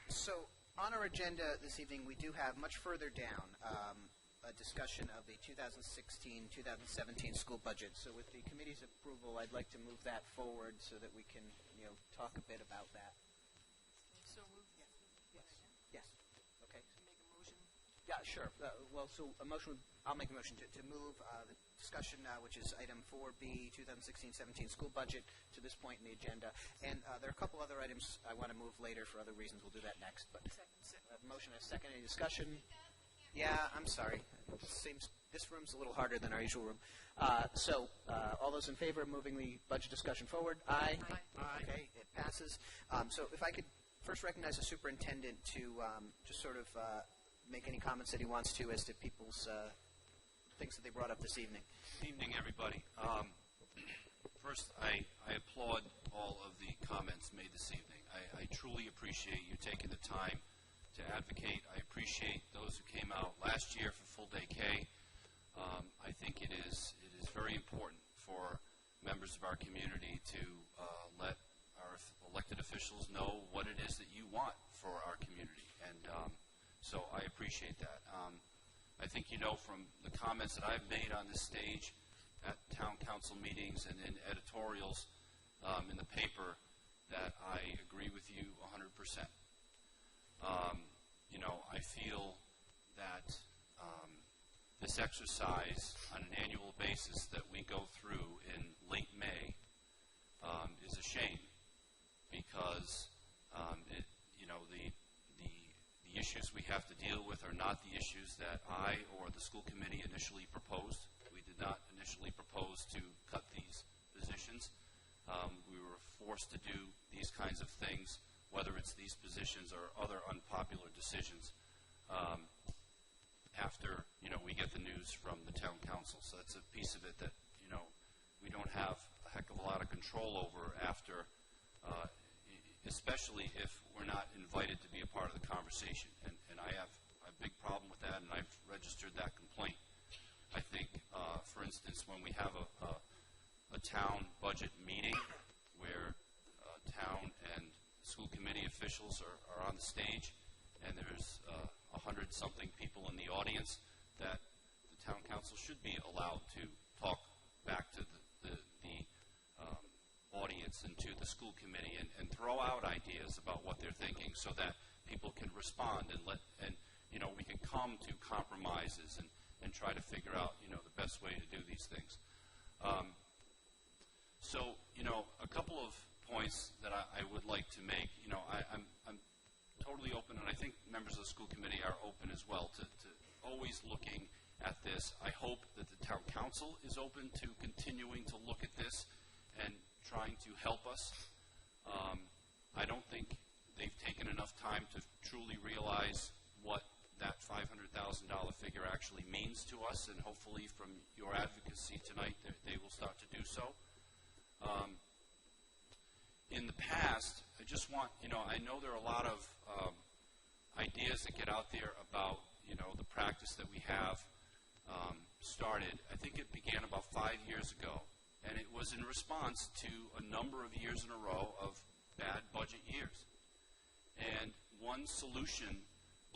So, on our agenda this evening, we do have much further down a discussion of the 2016-2017 school budget. So with the committee's approval, I'd like to move that forward so that we can, talk a bit about that. So move. Yes. Okay. Make a motion. Yeah, sure. I'll make a motion to move the discussion, which is item 4B, 2016-17 school budget, to this point in the agenda. And there are a couple other items I want to move later for other reasons. We'll do that next. But motion and a second. Any discussion? Yeah, I'm sorry. This room's a little harder than our usual room. So all those in favor of moving the budget discussion forward? Aye. Aye. Okay, it passes. So if I could first recognize the superintendent to just sort of make any comments that he wants to as to people's things that they brought up this evening. Good evening, everybody. First, I applaud all of the comments made this evening. I truly appreciate you taking the time to advocate. I appreciate those who came out last year for Full Day K. I think it is very important for members of our community to let our elected officials know what it is that you want for our community. And so I appreciate that. I think you know from the comments that I've made on this stage at town council meetings and in editorials in the paper that I agree with you 100%. I feel that this exercise on an annual basis that we go through in late May is a shame because the issues we have to deal with are not the issues that I or the school committee initially proposed. We did not initially propose to cut these positions. We were forced to do these kinds of things, whether it's these positions or other unpopular decisions, after, we get the news from the town council. So that's a piece of it that, we don't have a heck of a lot of control over after, especially if we're not invited to be a part of the conversation. And I have a big problem with that, and I've registered that complaint. I think, for instance, when we have a town budget meeting where town and school committee officials are on the stage, and there's 100-something people in the audience, that the town council should be allowed to talk back to the audience and to the school committee and throw out ideas about what they're thinking so that people can respond and we can come to compromises and try to figure out, the best way to do these things. So, a couple of points that I would like to make. I'm totally open, and I think members of the school committee are open as well to always looking at this. I hope that the town council is open to continuing to look at this and trying to help us. I don't think they've taken enough time to truly realize what that $500,000 figure actually means to us, and hopefully from your advocacy tonight they will start to do so. in the past, I just want, I know there are a lot of ideas that get out there about, the practice that we have started. I think it began about 5 years ago, and it was in response to a number of years in a row of bad budget years. And one solution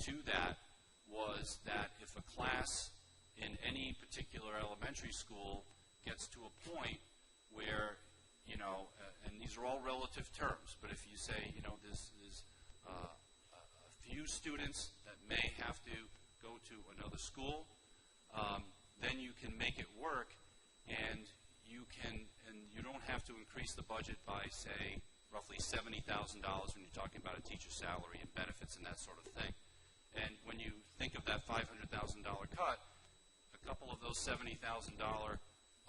to that was that if a class in any particular elementary school gets to a point where, and these are all relative terms, but if you say, there's a few students that may have to go to another school, then you can make it work, and you don't have to increase the budget by, say, roughly $70,000 when you're talking about a teacher's salary and benefits and that sort of thing. And when you think of that $500,000 cut, a couple of those $70,000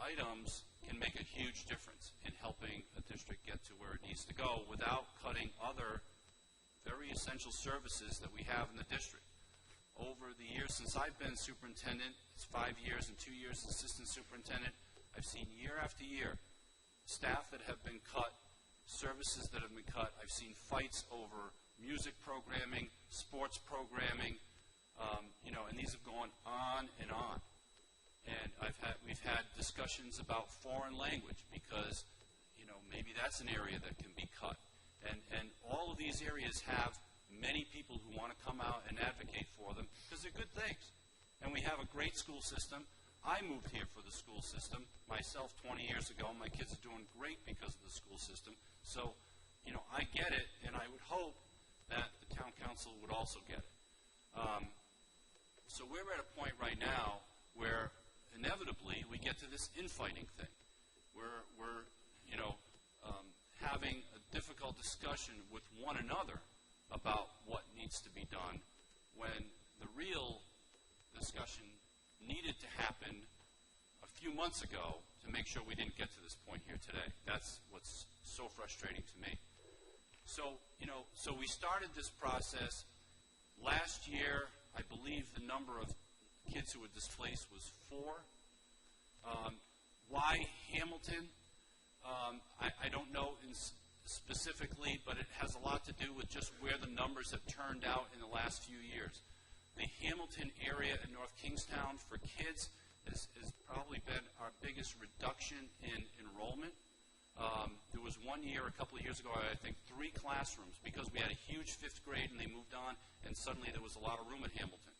items can make a huge difference in helping a district get to where it needs to go without cutting other very essential services that we have in the district. Over the years since I've been superintendent, it's 5 years and 2 years as assistant superintendent, I've seen year after year staff that have been cut, services that have been cut. I've seen fights over music programming, sports programming, and these have gone on and on. And we've had discussions about foreign language because, maybe that's an area that can be cut. And all of these areas have many people who want to come out and advocate for them because they're good things. And we have a great school system. I moved here for the school system myself 20 years ago. My kids are doing great because of the school system. So, I get it, and I would hope that the town council would also get it. So we're at a point right now where inevitably we get to this infighting thing. We're having a difficult discussion with one another about what needs to be done when the real discussion needed to happen a few months ago to make sure we didn't get to this point here today. That's what's so frustrating to me. So, so we started this process. Last year, I believe the number of kids who were displaced was 4. Why Hamilton? I don't know specifically, but it has a lot to do with just where the numbers have turned out in the last few years. The Hamilton area in North Kingstown for kids has probably been our biggest reduction in enrollment. There was one year, a couple of years ago, I think 3 classrooms because we had a huge 5th grade and they moved on, and suddenly there was a lot of room at Hamilton.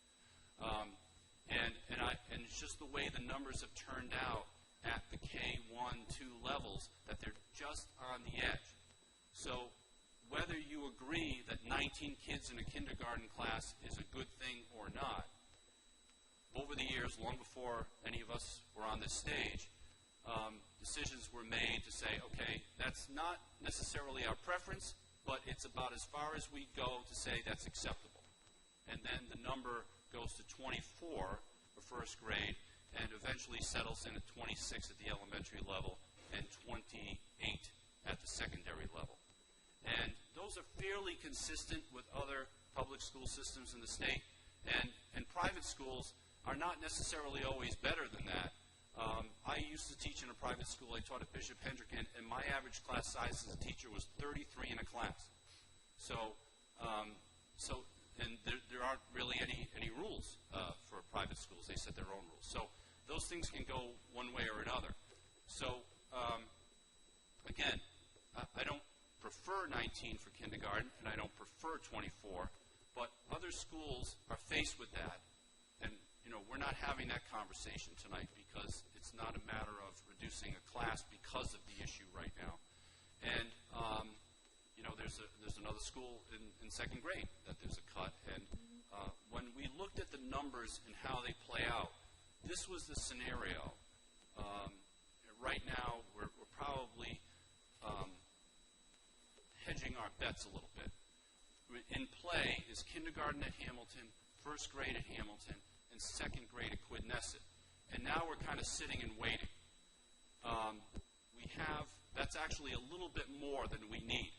And it's just the way the numbers have turned out at the K1, 2 levels that they're just on the edge. So whether you agree that 19 kids in a kindergarten class is a good thing or not, over the years, long before any of us were on this stage, decisions were made to say, okay, that's not necessarily our preference, but it's about as far as we go to say that's acceptable. And then the number goes to 24 for first grade and eventually settles in at 26 at the elementary level and 28 at the secondary level. And those are fairly consistent with other public school systems in the state. And private schools are not necessarily always better than that. I used to teach in a private school. I taught at Bishop Hendrick, and my average class size as a teacher was 33 in a class. And there aren't really any rules for private schools. They set their own rules. So those things can go one way or another. So, again, I don't prefer 19 for kindergarten, and I don't prefer 24, but other schools are faced with that. And, we're not having that conversation tonight because it's not a matter of reducing a class because of the issue right now. And, there's another school in second grade that there's a cut. And when we looked at the numbers and how they play out, this was the scenario. Right now, we're probably hedging our bets a little bit. In play is kindergarten at Hamilton, first grade at Hamilton, and second grade at Quidnesset. And now we're kind of sitting and waiting. That's actually a little bit more than we need.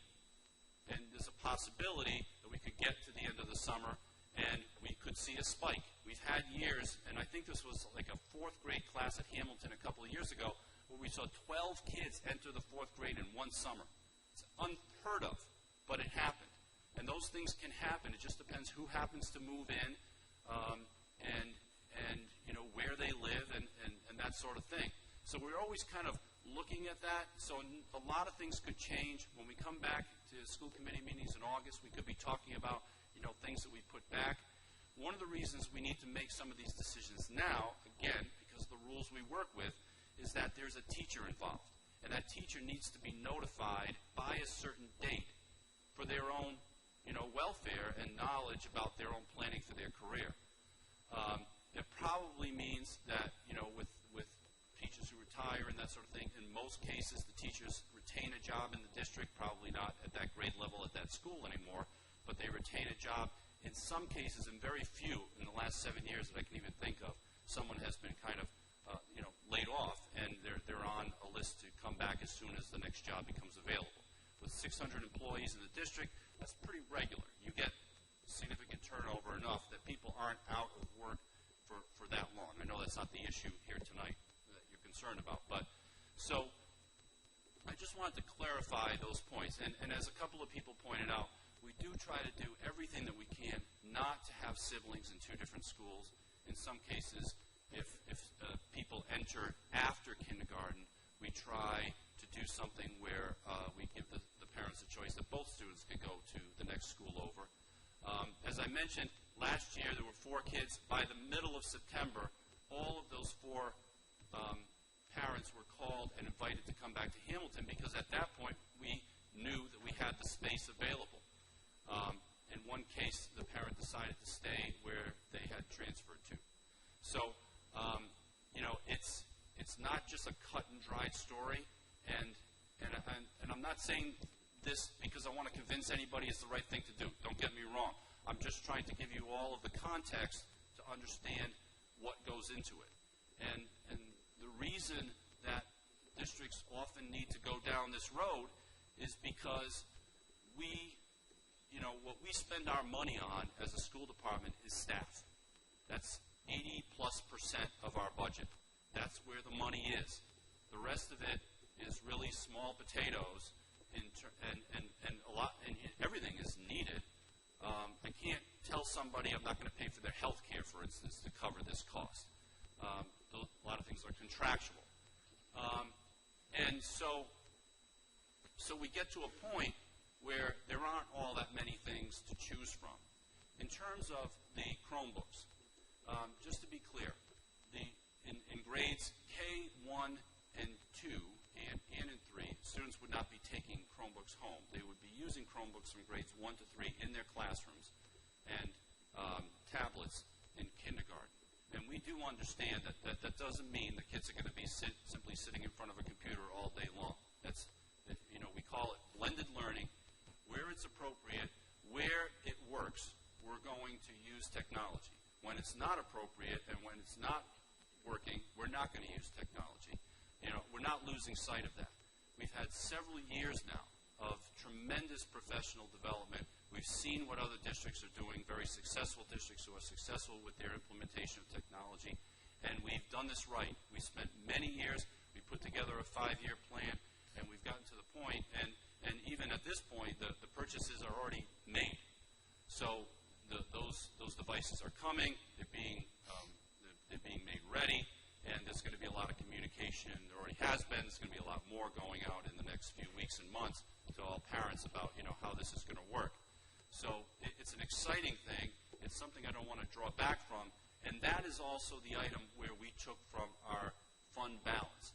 And there's a possibility that we could get to the end of the summer and we could see a spike. We've had years, and I think this was like a 4th grade class at Hamilton a couple of years ago, where we saw 12 kids enter the 4th grade in one summer. It's unheard of, but it happened. And those things can happen. It just depends who happens to move in, and you know, where they live and that sort of thing. So we're always kind of looking at that. So a lot of things could change. When we come back to school committee meetings in August, we could be talking about, you know, things that we put back. One of the reasons we need to make some of these decisions now, again, because of the rules we work with, is that there's a teacher involved. And that teacher needs to be notified by a certain date for their own, you know, welfare and knowledge about their own planning for their career. It probably means that, you know, with teachers who retire and that sort of thing, in most cases the teachers retain a job in the district, probably not at that grade level at that school anymore, but they retain a job. In some cases, and very few in the last 7 years that I can even think of, someone has been kind of you know, laid off, and they're on a list to come back as soon as the next job becomes available. With 600 employees in the district, that's pretty regular. You get significant turnover enough that people aren't out of work for that long. I know that's not the issue here tonight that you're concerned about, but so I just wanted to clarify those points. And as a couple of people pointed out, we do try to do everything that we can not to have siblings in two different schools. In some cases, if people enter after kindergarten, we try to do something where we give the parents a choice that both students can go to the next school over. As I mentioned, last year there were 4 kids. By the middle of September, all of those 4 parents were called and invited to come back to Hamilton, because at that point we knew that we had the space available. In one case, the parent decided to stay where they had transferred to. So, you know, it's not just a cut and dried story, and I'm not saying this because I want to convince anybody it's the right thing to do. Don't get me wrong. I'm just trying to give you all of the context to understand what goes into it. And the reason that districts often need to go down this road is because you know, what we spend our money on as a school department is staff. That's 80+% of our budget. That's where the money is. The rest of it is really small potatoes, and a lot, and everything is needed. I can't tell somebody I'm not going to pay for their health care, for instance, to cover this cost. A lot of things are contractual. And so we get to a point where there aren't all that many things to choose from. In terms of the Chromebooks, just to be clear, in grades K1 and 2 and in 3, students would not be taking Chromebooks home. They would be using Chromebooks from grades 1 to 3 in their classrooms and tablets in kindergarten. And we do understand that doesn't mean the kids are going to be simply sitting in front of a computer all day long. That's, you know, we call it blended learning. Where it's appropriate, where it works, we're going to use technology. When it's not appropriate and when it's not working, we're not going to use technology. You know, we're not losing sight of that. We've had several years now of tremendous professional development. We've seen what other districts are doing, very successful districts who are successful with their implementation of technology, and we've done this right. We spent many years, we put together a 5-year plan, and we've gotten to the point, and even at this point, the purchases are already made. So those devices are coming, they're being made ready, and there's going to be a lot of communication. There already has been. There's going to be a lot more going out in the next few weeks and months to all parents about, you know, how this is going to work. So it's an exciting thing. It's something I don't want to draw back from, and that is also the item where we took from our fund balance.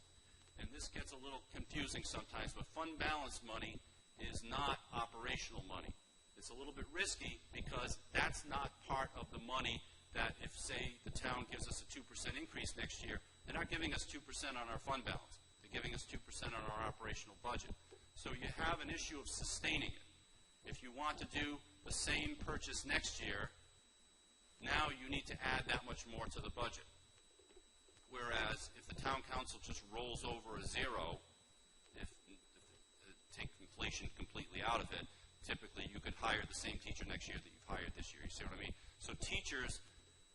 And this gets a little confusing sometimes, but fund balance money is not operational money. It's a little bit risky because that's not part of the money that if, say, the town gives us a 2% increase next year, they're not giving us 2% on our fund balance. They're giving us 2% on our operational budget. So you have an issue of sustaining it. If you want to do the same purchase next year, now you need to add that much more to the budget. Whereas if the town council just rolls over a zero, if take inflation completely out of it, typically you could hire the same teacher next year that you've hired this year. You see what I mean? So teachers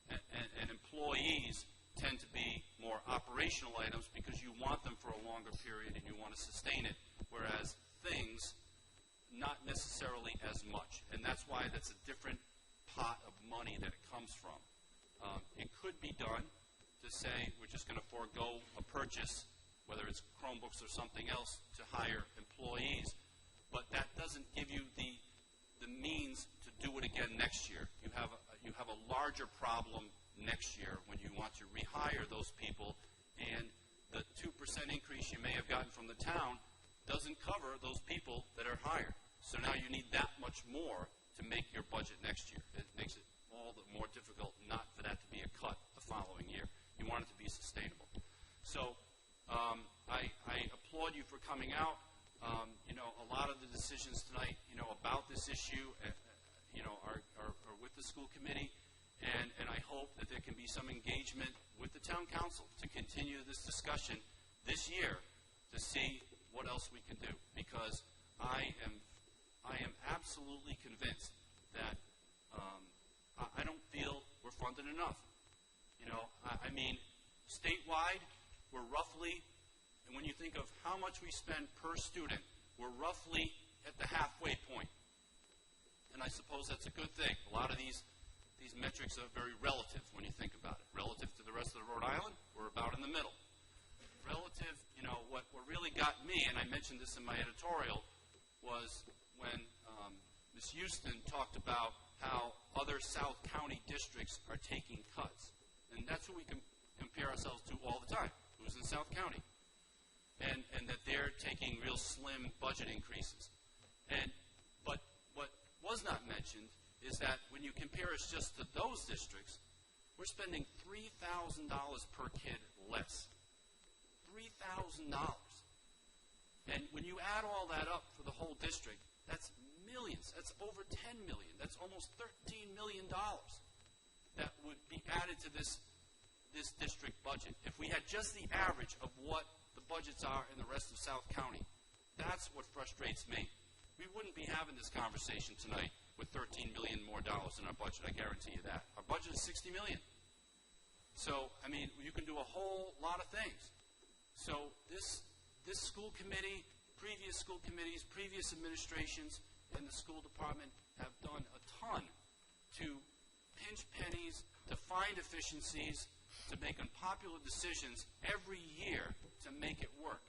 and employees tend to be more operational items because you want them for a longer period and you want to sustain it, whereas things not necessarily as much. And that's why that's a different pot of money that it comes from. It could be done to say we're just going to forego a purchase, whether it's Chromebooks or something else, to hire employees. But that doesn't give you the means to do it again next year. You have a larger problem next year when you want to rehire those people, and the 2% increase you may have gotten from the town doesn't cover those people that are hired. So now you need that much more to make your budget next year. It makes it all the more difficult not for that to be a cut the following year. You want it to be sustainable. So I applaud you for coming out. A lot of the decisions tonight, about this issue, are with the school committee, and I hope that there can be some engagement with the town council to continue this discussion this year to see what else we can do, because I am absolutely convinced that I don't feel we're funded enough. I mean, statewide, we're roughly, and when you think of how much we spend per student, we're roughly at the halfway point. And I suppose that's a good thing. A lot of these metrics are very relative when you think about it. Relative to the rest of Rhode Island, we're about in the middle. Relative, what really got me, and I mentioned this in my editorial, was when Ms. Houston talked about how other South County districts are taking cuts. And that's who we can compare ourselves to all the time, who's in South County. And that they're taking real slim budget increases. But what was not mentioned is that when you compare us just to those districts, we're spending $3,000 per kid less. $3,000. And when you add all that up for the whole district, that's millions. That's over $10 million. That's almost $13 million that would be added to this district budget. If we had just the average of what the budgets are in the rest of South County, that's what frustrates me. We wouldn't be having this conversation tonight with $13 million more dollars in our budget. I guarantee you that. Our budget is $60 million. So, I mean, you can do a whole lot of things. So this school committee, previous school committees, previous administrations, and the school department have done a ton to pinch pennies, to find efficiencies, to make unpopular decisions every year to make it work.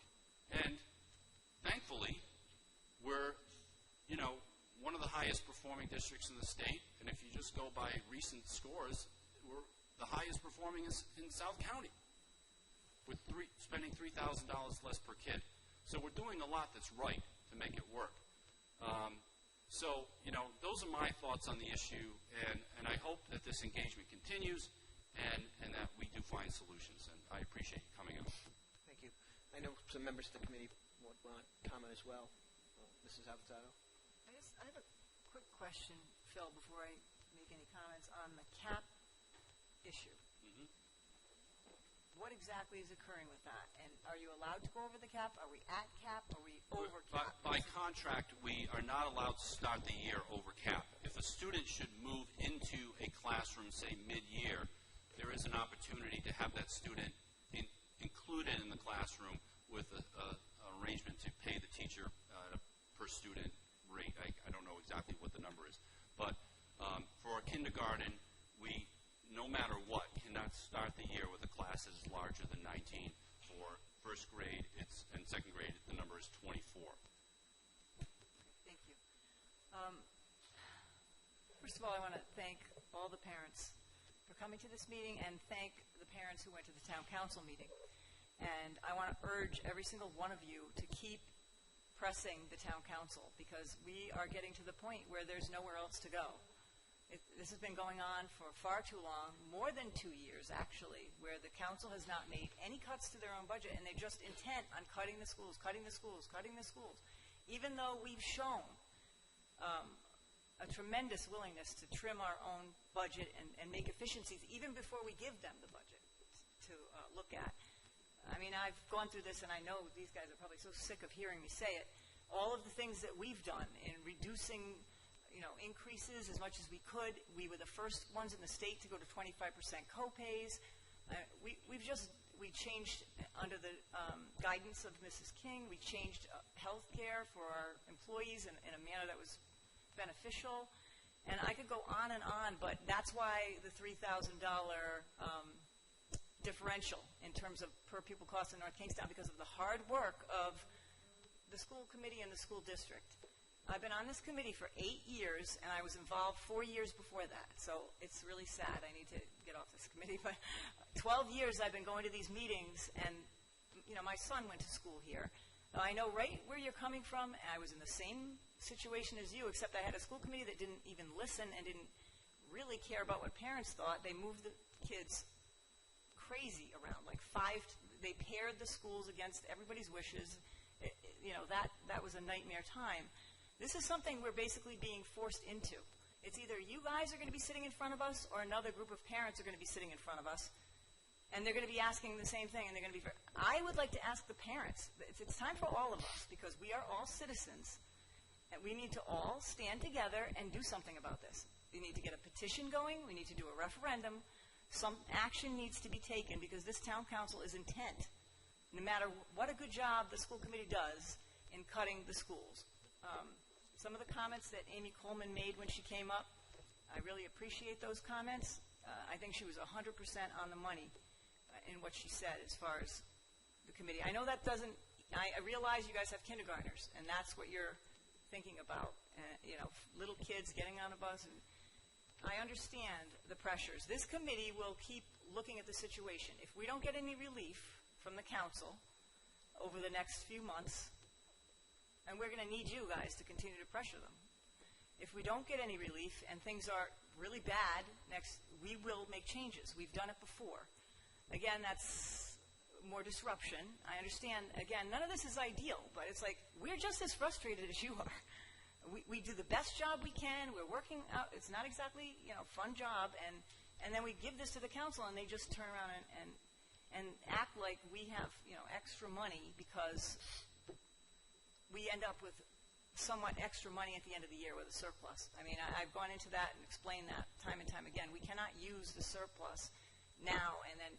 And thankfully, we're, one of the highest performing districts in the state. And if you just go by recent scores, we're the highest performing in South County, with spending $3,000 less per kid. So we're doing a lot that's right to make it work. Those are my thoughts on the issue, and I hope that this engagement continues and that we do find solutions. And I appreciate you coming out. Thank you. I know some members of the committee want to comment as well. Mrs. Avanzato? I have a quick question, Phil, before I make any comments on the cap issue. What exactly is occurring with that? And are you allowed to go over the cap? Are we at cap? Are we over cap? By contract, we are not allowed to start the year over cap. If a student should move into a classroom, say mid-year, there is an opportunity to have that student included in the classroom with an arrangement to pay the teacher per student rate. I don't know exactly what the number is. But for a kindergarten, we, no matter what, cannot start the year with a class that is larger than 19. For first grade and second grade, the number is 24. Thank you. First of all, I want to thank all the parents for coming to this meeting and thank the parents who went to the town council meeting. And I want to urge every single one of you to keep pressing the town council, because we are getting to the point where there's nowhere else to go. This has been going on for far too long, more than 2 years actually, where the council has not made any cuts to their own budget, and they're just intent on cutting the schools, cutting the schools, cutting the schools, even though we've shown a tremendous willingness to trim our own budget and make efficiencies even before we give them the budget to look at. I mean, I've gone through this, and I know these guys are probably so sick of hearing me say it. All of the things that we've done in reducing increases as much as we could. We were the first ones in the state to go to 25% co-pays. we changed under the guidance of Mrs. King. We changed health care for our employees in a manner that was beneficial. And I could go on and on, but that's why the $3,000 differential in terms of per pupil cost in North Kingstown, because of the hard work of the school committee and the school district. I've been on this committee for 8 years, and I was involved 4 years before that. So it's really sad. I need to get off this committee. But 12 years I've been going to these meetings, and my son went to school here. I know right where you're coming from, and I was in the same situation as you, except I had a school committee that didn't even listen and didn't really care about what parents thought. They moved the kids crazy around, like they paired the schools against everybody's wishes. That was a nightmare time. This is something we're basically being forced into. It's either you guys are going to be sitting in front of us or another group of parents are going to be sitting in front of us, and they're going to be asking the same thing, and they're going to be I would like to ask the parents. It's time for all of us, because we are all citizens, and we need to all stand together and do something about this. We need to get a petition going. We need to do a referendum. Some action needs to be taken, because this town council is intent, no matter what a good job the school committee does in cutting the schools. Some of the comments that Amy Coleman made when she came up, I really appreciate those comments. I think she was 100% on the money in what she said as far as the committee. I know that doesn't, I realize you guys have kindergartners, and that's what you're thinking about, little kids getting on a bus. And I understand the pressures. This committee will keep looking at the situation. If we don't get any relief from the council over the next few months, and we're going to need you guys to continue to pressure them. If we don't get any relief and things are really bad we will make changes. We've done it before. Again, that's more disruption. I understand, again, none of this is ideal, but it's like we're just as frustrated as you are. We do the best job we can. We're working out. It's not exactly, fun job. And then we give this to the council, and they just turn around and act like we have, extra money because we end up with somewhat extra money at the end of the year with a surplus. I mean, I've gone into that and explained that time and time again. We cannot use the surplus now and then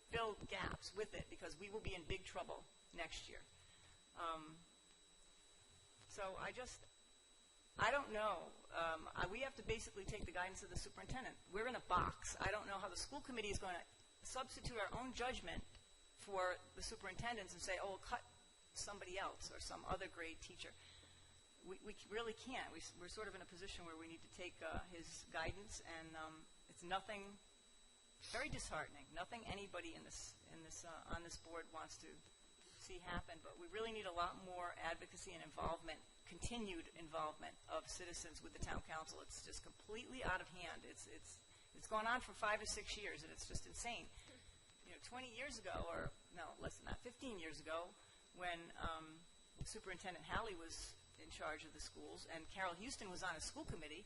fill gaps with it, because we will be in big trouble next year. So I don't know. We have to basically take the guidance of the superintendent. We're in a box. I don't know how the school committee is going to substitute our own judgment for the superintendents and say, oh, we'll cut somebody else or some other grade teacher. We really can't. We're sort of in a position where we need to take his guidance, and it's nothing, very disheartening, nothing anybody on this board wants to see happen, but we really need a lot more advocacy and involvement, continued involvement of citizens with the town council. It's just completely out of hand. It's gone on for 5 or 6 years, and it's just insane. 20 years ago, or no, less than that, 15 years ago, when Superintendent Halley was in charge of the schools and Carol Houston was on a school committee,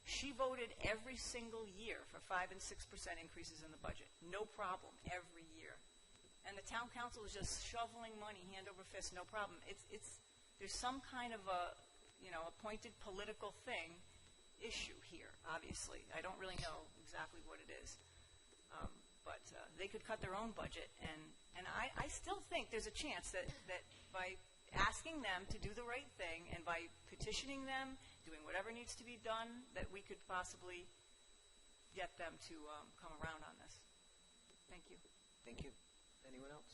she voted every single year for 5 and 6% increases in the budget. No problem, every year. And the town council is just shoveling money hand over fist, no problem. There's some kind of a, appointed political issue here, obviously. I don't really know exactly what it is. But they could cut their own budget, and I still think there's a chance that by asking them to do the right thing and by petitioning them, doing whatever needs to be done, that we could possibly get them to come around on this. Thank you. Thank you. Anyone else?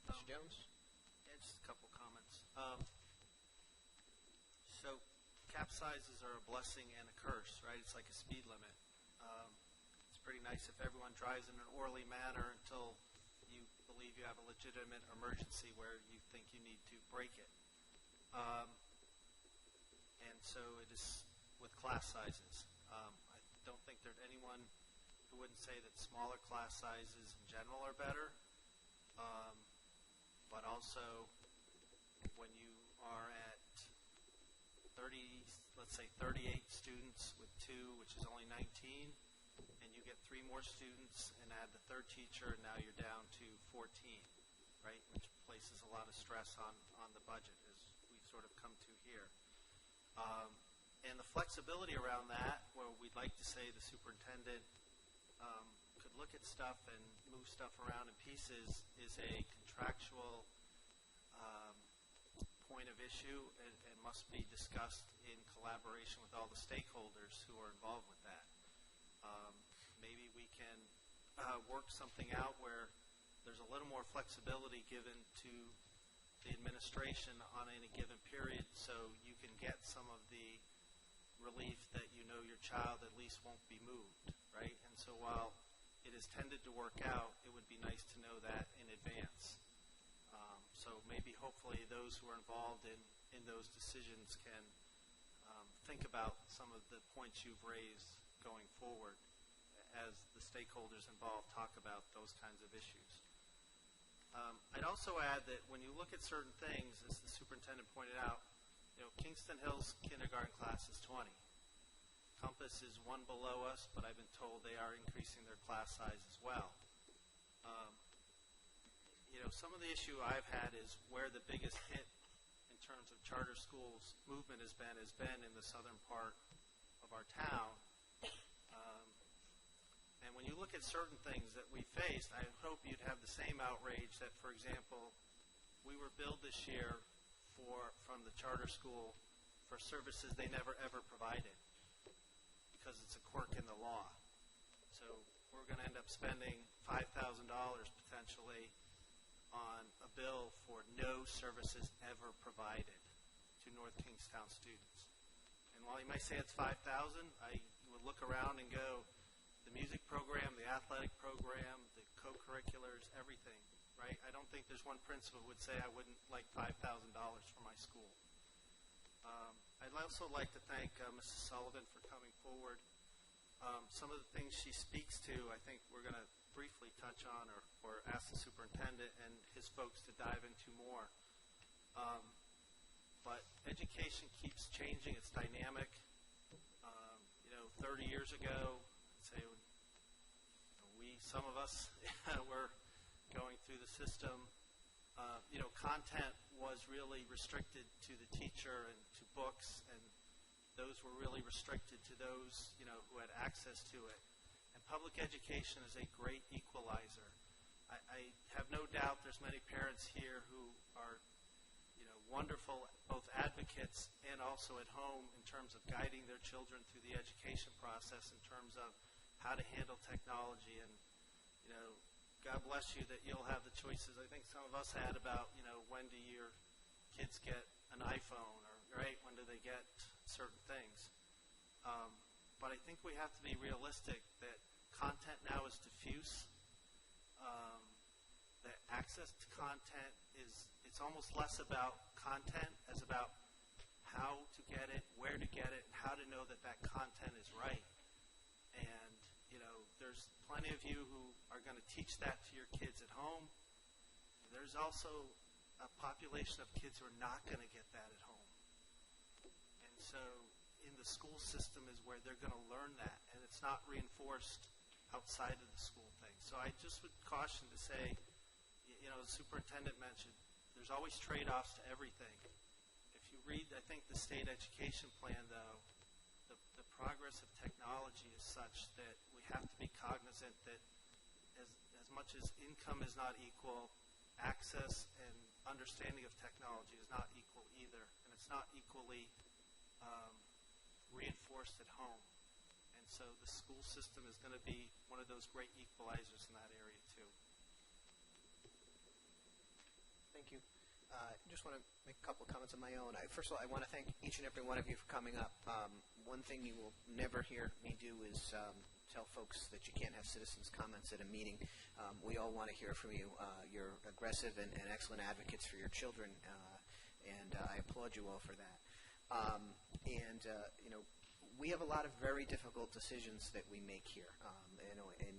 Mr. Jones? Yeah, just a couple comments. So capsizes are a blessing and a curse, right? It's like a speed limit. It's pretty nice if everyone drives in an orderly manner until you believe you have a legitimate emergency where you think you need to break it. And so it is with class sizes. I don't think there's anyone who wouldn't say that smaller class sizes in general are better. But also when you are at 30, let's say 38 students with 2, which is only 19, and you get 3 more students and add the third teacher, and now you're down to 14, right? Which places a lot of stress on the budget, as we've sort of come to here. And the flexibility around that, where we'd like to say the superintendent could look at stuff and move stuff around in pieces is a contractual point of issue and must be discussed in collaboration with all the stakeholders who are involved with that. Maybe we can work something out where there's a little more flexibility given to the administration on any given period, so you can get some of the relief that you know your child at least won't be moved, right? And so while it is tended to work out, it would be nice to know that in advance. So maybe hopefully those who are involved in those decisions can think about some of the points you've raised going forward as the stakeholders involved talk about those kinds of issues. I'd also add that when you look at certain things, as the superintendent pointed out, Kingston Hills kindergarten class is 20. Compass is one below us, but I've been told they are increasing their class size as well. Some of the issue I've had is where the biggest hit in terms of charter schools movement has been in the southern part of our town. And when you look at certain things that we faced, I hope you'd have the same outrage that, for example, we were billed this year from the charter school for services they never ever provided because it's a quirk in the law. So we're going to end up spending $5,000 potentially on a bill for no services ever provided to North Kingstown students. And while you might say it's $5,000, I would look around and go, the music program, the athletic program, the co-curriculars, everything, right? I don't think there's one principal who would say I wouldn't like $5,000 for my school. I'd also like to thank Mrs. Sullivan for coming forward. Some of the things she speaks to, I think we're going to briefly touch on or ask the superintendent and his folks to dive into more. But education keeps changing. It's dynamic. 30 years ago, say some of us were going through the system. Content was really restricted to the teacher and to books, and those were really restricted to those who had access to it. And public education is a great equalizer. I have no doubt there's many parents here who are wonderful both advocates and also at home in terms of guiding their children through the education process in terms of how to handle technology. And God bless you that you'll have the choices I think some of us had about when do your kids get an iPhone, or right, when do they get certain things. But I think we have to be realistic that content now is diffuse. That access to content it's almost less about content as about how to get it, where to get it, and how to know that that content is right. And, there's plenty of you who are going to teach that to your kids at home. There's also a population of kids who are not going to get that at home. And so in the school system is where they're going to learn that, and it's not reinforced outside of the school thing. So I just would caution to say, the superintendent mentioned, there's always trade-offs to everything. If you read, I think, the state education plan, though, the progress of technology is such that we have to be cognizant that as much as income is not equal, access and understanding of technology is not equal either, and it's not equally reinforced at home. And so the school system is going to be one of those great equalizers in that area too. Thank you. I just want to make a couple of comments of my own. First of all, I want to thank each and every one of you for coming up. One thing you will never hear me do is tell folks that you can't have citizens' comments at a meeting. We all want to hear from you. You're aggressive and excellent advocates for your children, and I applaud you all for that. We have a lot of very difficult decisions that we make here, and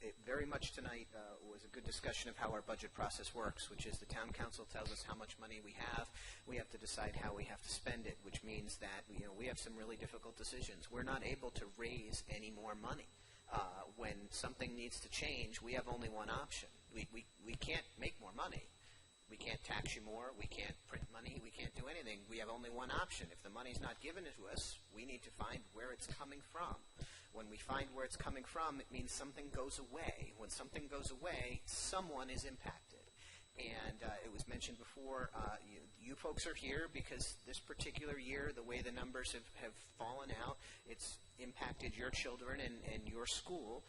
it very much tonight was a good discussion of how our budget process works, which is the town council tells us how much money we have. We have to decide how we have to spend it, which means that we have some really difficult decisions. We're not able to raise any more money. When something needs to change, we have only one option. We can't make more money. We can't tax you more. We can't print money. We can't do anything. We have only one option. If the money's not given to us, we need to find where it's coming from. When we find where it's coming from, it means something goes away. When something goes away, someone is impacted. And it was mentioned before, you folks are here because this particular year, the way the numbers have fallen out, it's impacted your children and your school,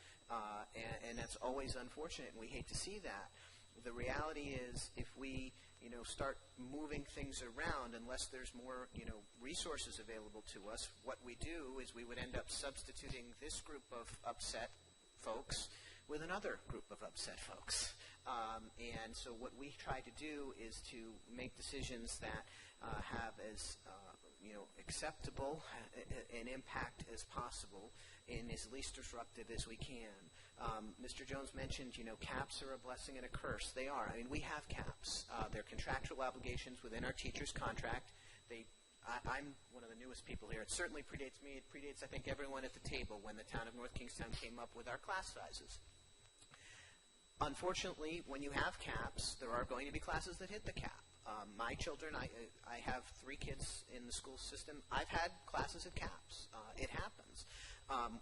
and that's always unfortunate, and we hate to see that. The reality is, if we start moving things around, unless there's more resources available to us, what we do is we would end up substituting this group of upset folks with another group of upset folks. And so what we try to do is to make decisions that have as acceptable an impact as possible and as least disruptive as we can. Mr. Jones mentioned, caps are a blessing and a curse. They are. I mean, we have caps. They're contractual obligations within our teacher's contract. I'm one of the newest people here. It certainly predates me. It predates, I think, everyone at the table when the town of North Kingstown came up with our class sizes. Unfortunately, when you have caps, there are going to be classes that hit the cap. My children, I have 3 kids in the school system. I've had classes at caps. It happens.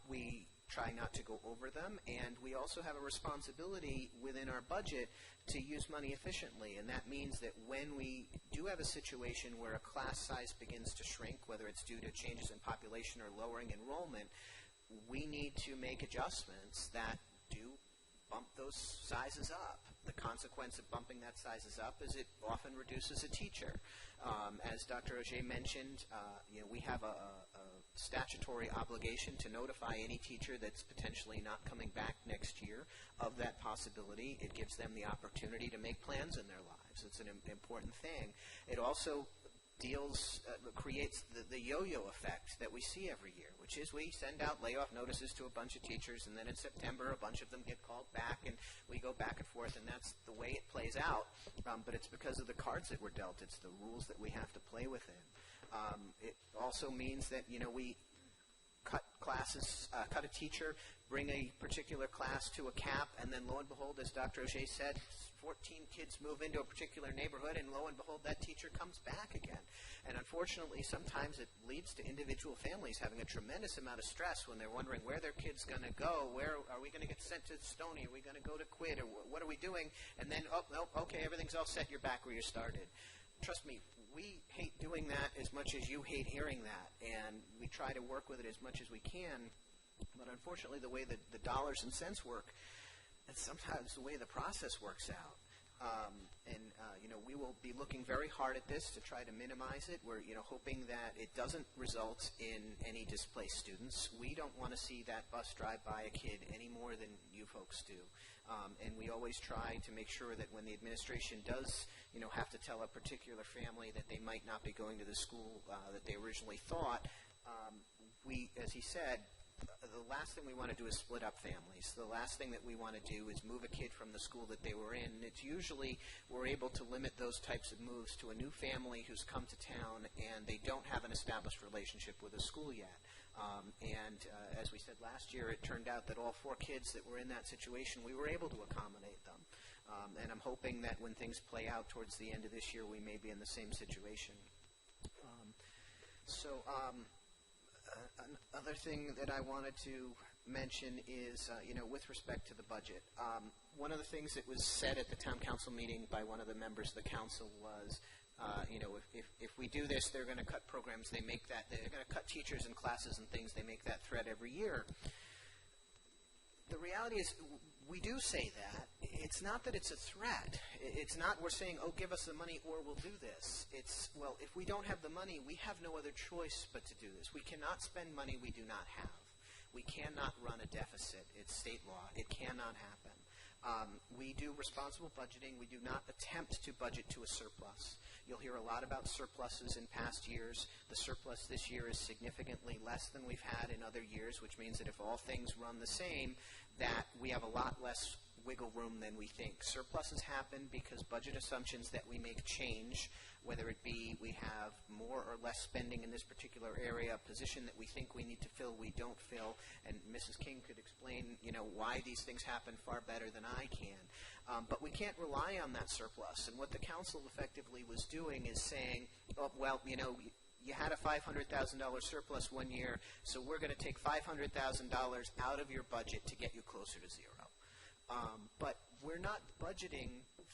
We try not to go over them, and we also have a responsibility within our budget to use money efficiently, and that means that when we do have a situation where a class size begins to shrink, whether it's due to changes in population or lowering enrollment, we need to make adjustments that do bump those sizes up. The consequence of bumping that sizes up is it often reduces a teacher. As Dr. Auger mentioned, we have a statutory obligation to notify any teacher that's potentially not coming back next year of that possibility. It gives them the opportunity to make plans in their lives. It's an important thing. It also creates the yo-yo effect that we see every year, which is we send out layoff notices to a bunch of teachers, and then in September a bunch of them get called back, and we go back and forth, and that's the way it plays out. But it's because of the cards that we're dealt. It's the rules that we have to play within. It also means that, we cut classes, cut a teacher, bring a particular class to a cap, and then lo and behold, as Dr. Auger said, 14 kids move into a particular neighborhood, and lo and behold, that teacher comes back again. And unfortunately, sometimes it leads to individual families having a tremendous amount of stress when they're wondering where their kid's going to go. Where are we going to get sent to Stony? Are we going to go to Quid? Or what are we doing? And then, okay, everything's all set. You're back where you started. Trust me, we hate doing that as much as you hate hearing that, and we try to work with it as much as we can. But unfortunately, the way that the dollars and cents work, that's sometimes the way the process works out. We will be looking very hard at this to try to minimize it. We're, hoping that it doesn't result in any displaced students. We don't want to see that bus drive by a kid any more than you folks do. And we always try to make sure that when the administration does, have to tell a particular family that they might not be going to the school that they originally thought, we, as he said, the last thing we want to do is split up families. The last thing that we want to do is move a kid from the school that they were in. And it's usually we're able to limit those types of moves to a new family who's come to town and they don't have an established relationship with a school yet. As we said last year, it turned out that all 4 kids that were in that situation, we were able to accommodate them. And I'm hoping that when things play out towards the end of this year, we may be in the same situation. Another thing that I wanted to mention is, with respect to the budget. One of the things that was said at the town council meeting by one of the members of the council was, if we do this, they're going to cut programs. They're going to cut teachers and classes and things. They make that threat every year. The reality is, we do say that. It's not that it's a threat. It's not we're saying, oh, give us the money or we'll do this. It's, well, if we don't have the money, we have no other choice but to do this. We cannot spend money we do not have. We cannot run a deficit. It's state law. It cannot happen. We do responsible budgeting. We do not attempt to budget to a surplus. You'll hear a lot about surpluses in past years. The surplus this year is significantly less than we've had in other years, which means that if all things run the same, that we have a lot less wiggle room than we think. Surpluses happen because budget assumptions that we make change, whether it be we have more or less spending in this particular area, a position that we think we need to fill, we don't fill, and Mrs. King could explain, why these things happen far better than I can. But we can't rely on that surplus, and what the council effectively was doing is saying, oh, well, you had a $500,000 surplus one year, so we're going to take $500,000 out of your budget to get you closer to zero. But we're not budgeting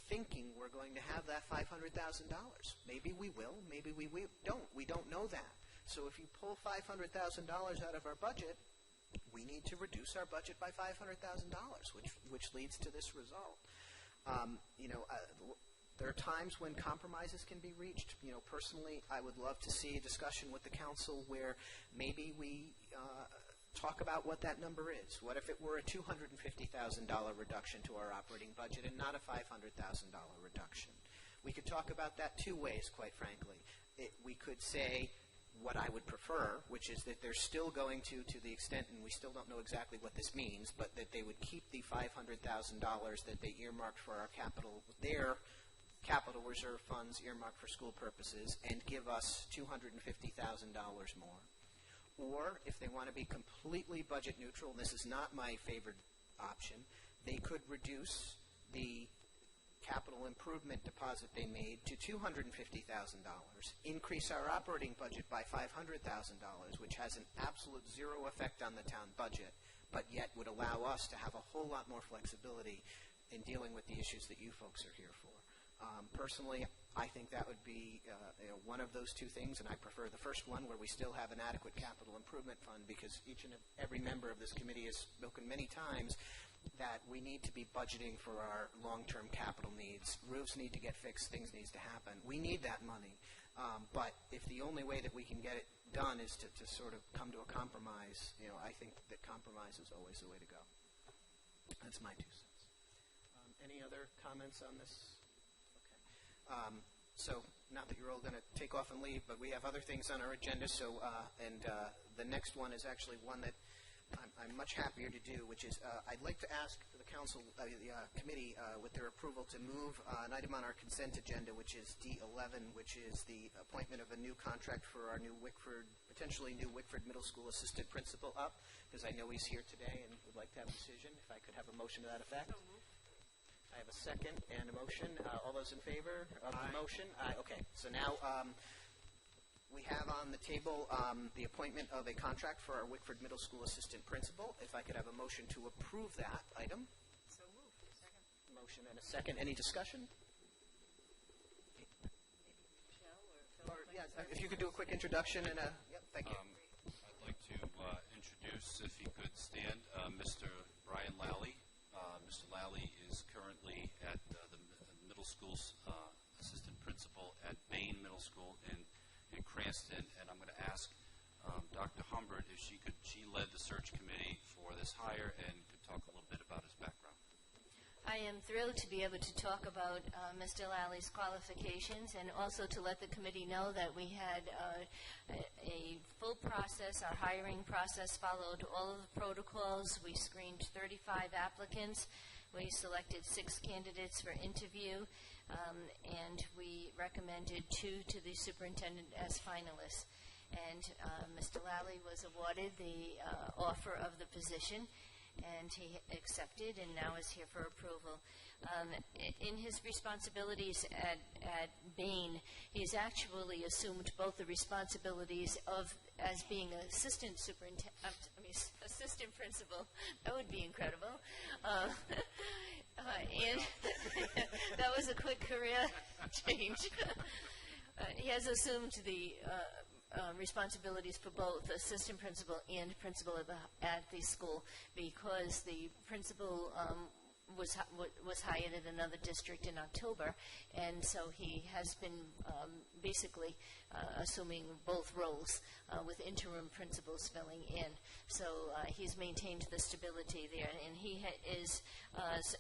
thinking we're going to have that $500,000. Maybe we will, maybe we don't. We don't know that. So if you pull $500,000 out of our budget, we need to reduce our budget by $500,000, which leads to this result. There are times when compromises can be reached. Personally, I would love to see a discussion with the council where maybe we talk about what that number is. What if it were a $250,000 reduction to our operating budget and not a $500,000 reduction? We could talk about that two ways, quite frankly. We could say what I would prefer, which is that they're still going to the extent, and we still don't know exactly what this means, but that they would keep the $500,000 that they earmarked for our their capital reserve funds earmarked for school purposes, and give us $250,000 more. Or, if they want to be completely budget neutral, and this is not my favored option, they could reduce the capital improvement deposit they made to $250,000, increase our operating budget by $500,000, which has an absolute zero effect on the town budget, but yet would allow us to have a whole lot more flexibility in dealing with the issues that you folks are here for. Personally, I think that would be one of those two things, and I prefer the first one, where we still have an adequate capital improvement fund, because each and every member of this committee has spoken many times that we need to be budgeting for our long-term capital needs. Roofs need to get fixed. Things need to happen. We need that money. But if the only way that we can get it done is to sort of come to a compromise, I think that compromise is always the way to go. That's my 2 cents. Any other comments on this? So, not that you're all going to take off and leave, but we have other things on our agenda. So, the next one is actually one that I'm much happier to do, which is I'd like to ask the council, the committee, with their approval, to move an item on our consent agenda, which is D11, which is the appointment of a new contract for our new potentially new Wickford Middle School assistant principal up, because I know he's here today and would like to have a decision. If I could have a motion to that effect. I have a second and a motion. All those in favor of the motion? Aye. Okay. So now we have on the table the appointment of a contract for our Wickford Middle School assistant principal. If I could have a motion to approve that item. So moved. Second. Motion and a second. Any discussion? If you could do a quick introduction and a... Yep, thank you. I'd like to introduce, if he could stand, Mr. Brian Lally. Mr. Lally is currently at the middle school's assistant principal at Bain Middle School in Cranston, and I'm going to ask Dr. Humbert if she led the search committee for this hire and could talk a little bit about his background. I am thrilled to be able to talk about Mr. Lally's qualifications, and also to let the committee know that we had a full process. Our hiring process followed all of the protocols. We screened 35 applicants. We selected 6 candidates for interview, and we recommended 2 to the superintendent as finalists. And Mr. Lally was awarded the offer of the position, and he accepted and now is here for approval. In his responsibilities at Bain, he's actually assumed both the responsibilities as being assistant principal. That would be incredible. And that was a quick career change. He has assumed the responsibilities for both assistant principal and principal at the school, because the principal was hired at another district in October, and so he has been basically assuming both roles with interim principals filling in. So he's maintained the stability there, and he is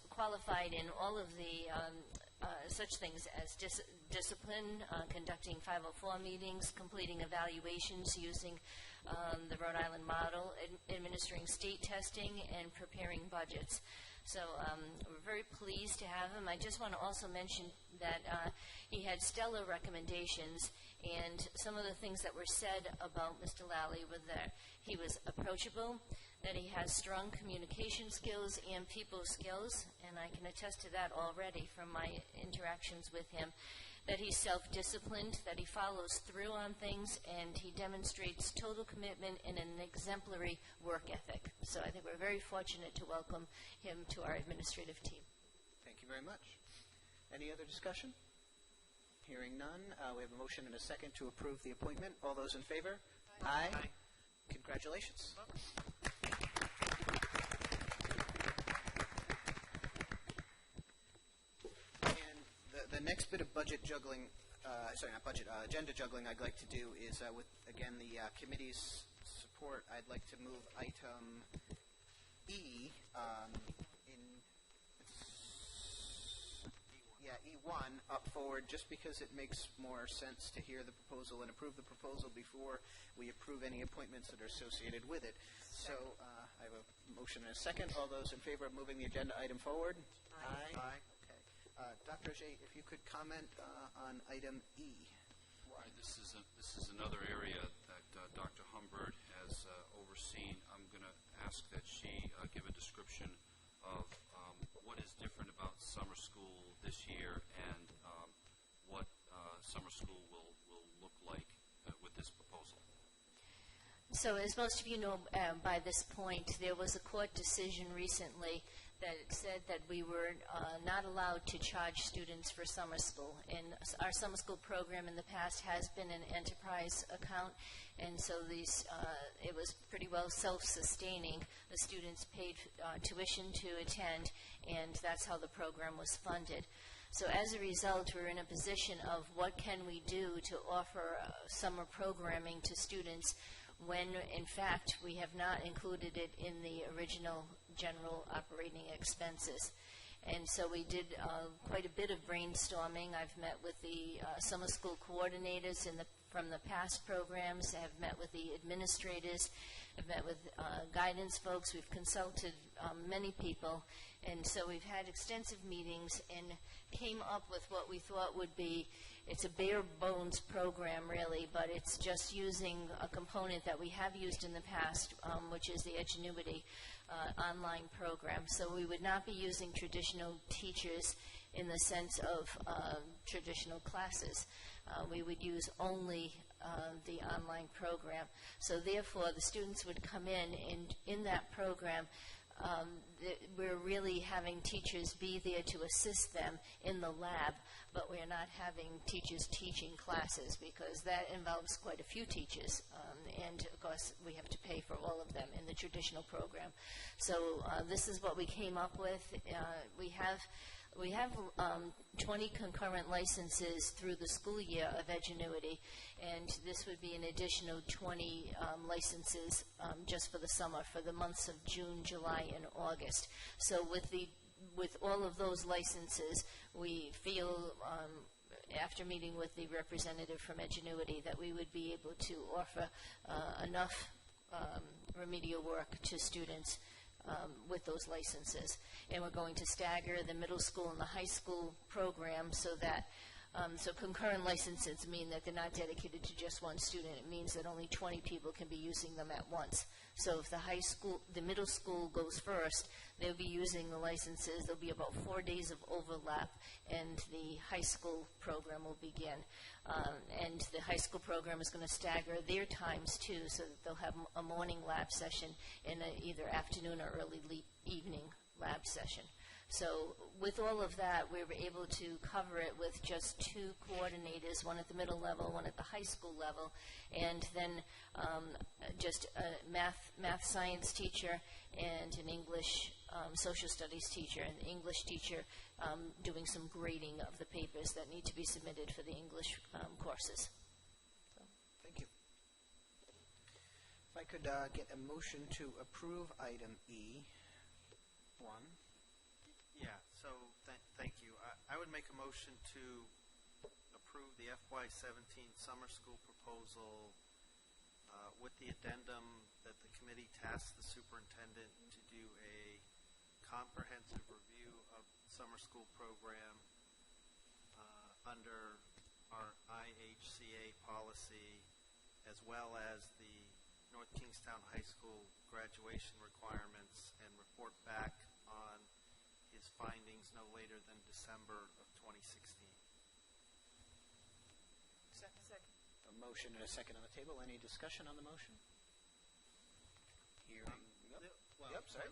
qualified in all of the such things as discipline, conducting 504 meetings, completing evaluations using the Rhode Island model, administering state testing, and preparing budgets. So we're very pleased to have him. I just want to also mention that he had stellar recommendations, and some of the things that were said about Mr. Lally were that he was approachable, that he has strong communication skills and people skills, and I can attest to that already from my interactions with him, that he's self-disciplined, that he follows through on things, and he demonstrates total commitment and an exemplary work ethic. So I think we're very fortunate to welcome him to our administrative team. Thank you very much. Any other discussion? Hearing none, we have a motion and a second to approve the appointment. All those in favor? Aye. Congratulations. And the next bit of budget juggling, agenda juggling I'd like to do is with, again, the committee's support, I'd like to move item E E1 up forward, just because it makes more sense to hear the proposal and approve the proposal before we approve any appointments that are associated with it. So I have a motion and a second. All those in favor of moving the agenda item forward? Aye. Okay. Dr. Ajay, if you could comment on item E. Right. This is another area that Dr. Humbert has overseen. I'm going to ask that she give a description of what is different about summer school this year and what summer school will look like with this proposal. So as most of you know by this point, there was a court decision recently that said that we were not allowed to charge students for summer school. And our summer school program in the past has been an enterprise account, and so it was pretty well self-sustaining. The students paid tuition to attend, and that's how the program was funded. So as a result, we're in a position of what can we do to offer summer programming to students when, in fact, we have not included it in the original general operating expenses. And so we did quite a bit of brainstorming. I've met with the summer school coordinators from the past programs. I've met with the administrators. I've met with guidance folks. We've consulted many people. And so we've had extensive meetings and came up with what we thought would be, it's a bare bones program really, but it's just using a component that we have used in the past, which is the Edgenuity online program. So we would not be using traditional teachers in the sense of traditional classes. We would use only the online program. So therefore, the students would come in that program. We're really having teachers be there to assist them in the lab, but we're not having teachers teaching classes because that involves quite a few teachers, and of course we have to pay for all of them in the traditional program. So this is what we came up with. We have 20 concurrent licenses through the school year of Edgenuity, and this would be an additional 20 licenses just for the summer, for the months of June, July, and August. So with all of those licenses, we feel, after meeting with the representative from Edgenuity, that we would be able to offer enough remedial work to students with those licenses. And we're going to stagger the middle school and the high school program so that so concurrent licenses mean that they're not dedicated to just one student. It means that only 20 people can be using them at once. So if the middle school goes first, they'll be using the licenses. There'll be about 4 days of overlap, and the high school program will begin. And the high school program is going to stagger their times too, so that they'll have a morning lab session and either afternoon or early evening lab session. So with all of that, we were able to cover it with just 2 coordinators, one at the middle level, one at the high school level, and then just a math science teacher and an English social studies teacher, and the English teacher doing some grading of the papers that need to be submitted for the English courses. So. Thank you. If I could get a motion to approve item E1. Yeah, so thank you. I would make a motion to approve the FY17 summer school proposal with the addendum that the committee tasked the superintendent to do a comprehensive review of summer school program under our IHCA policy, as well as the North Kingstown High School graduation requirements, and report back on his findings no later than December of 2016. A motion and a second on the table. Any discussion on the motion? Hearing. Well, Yep, sorry.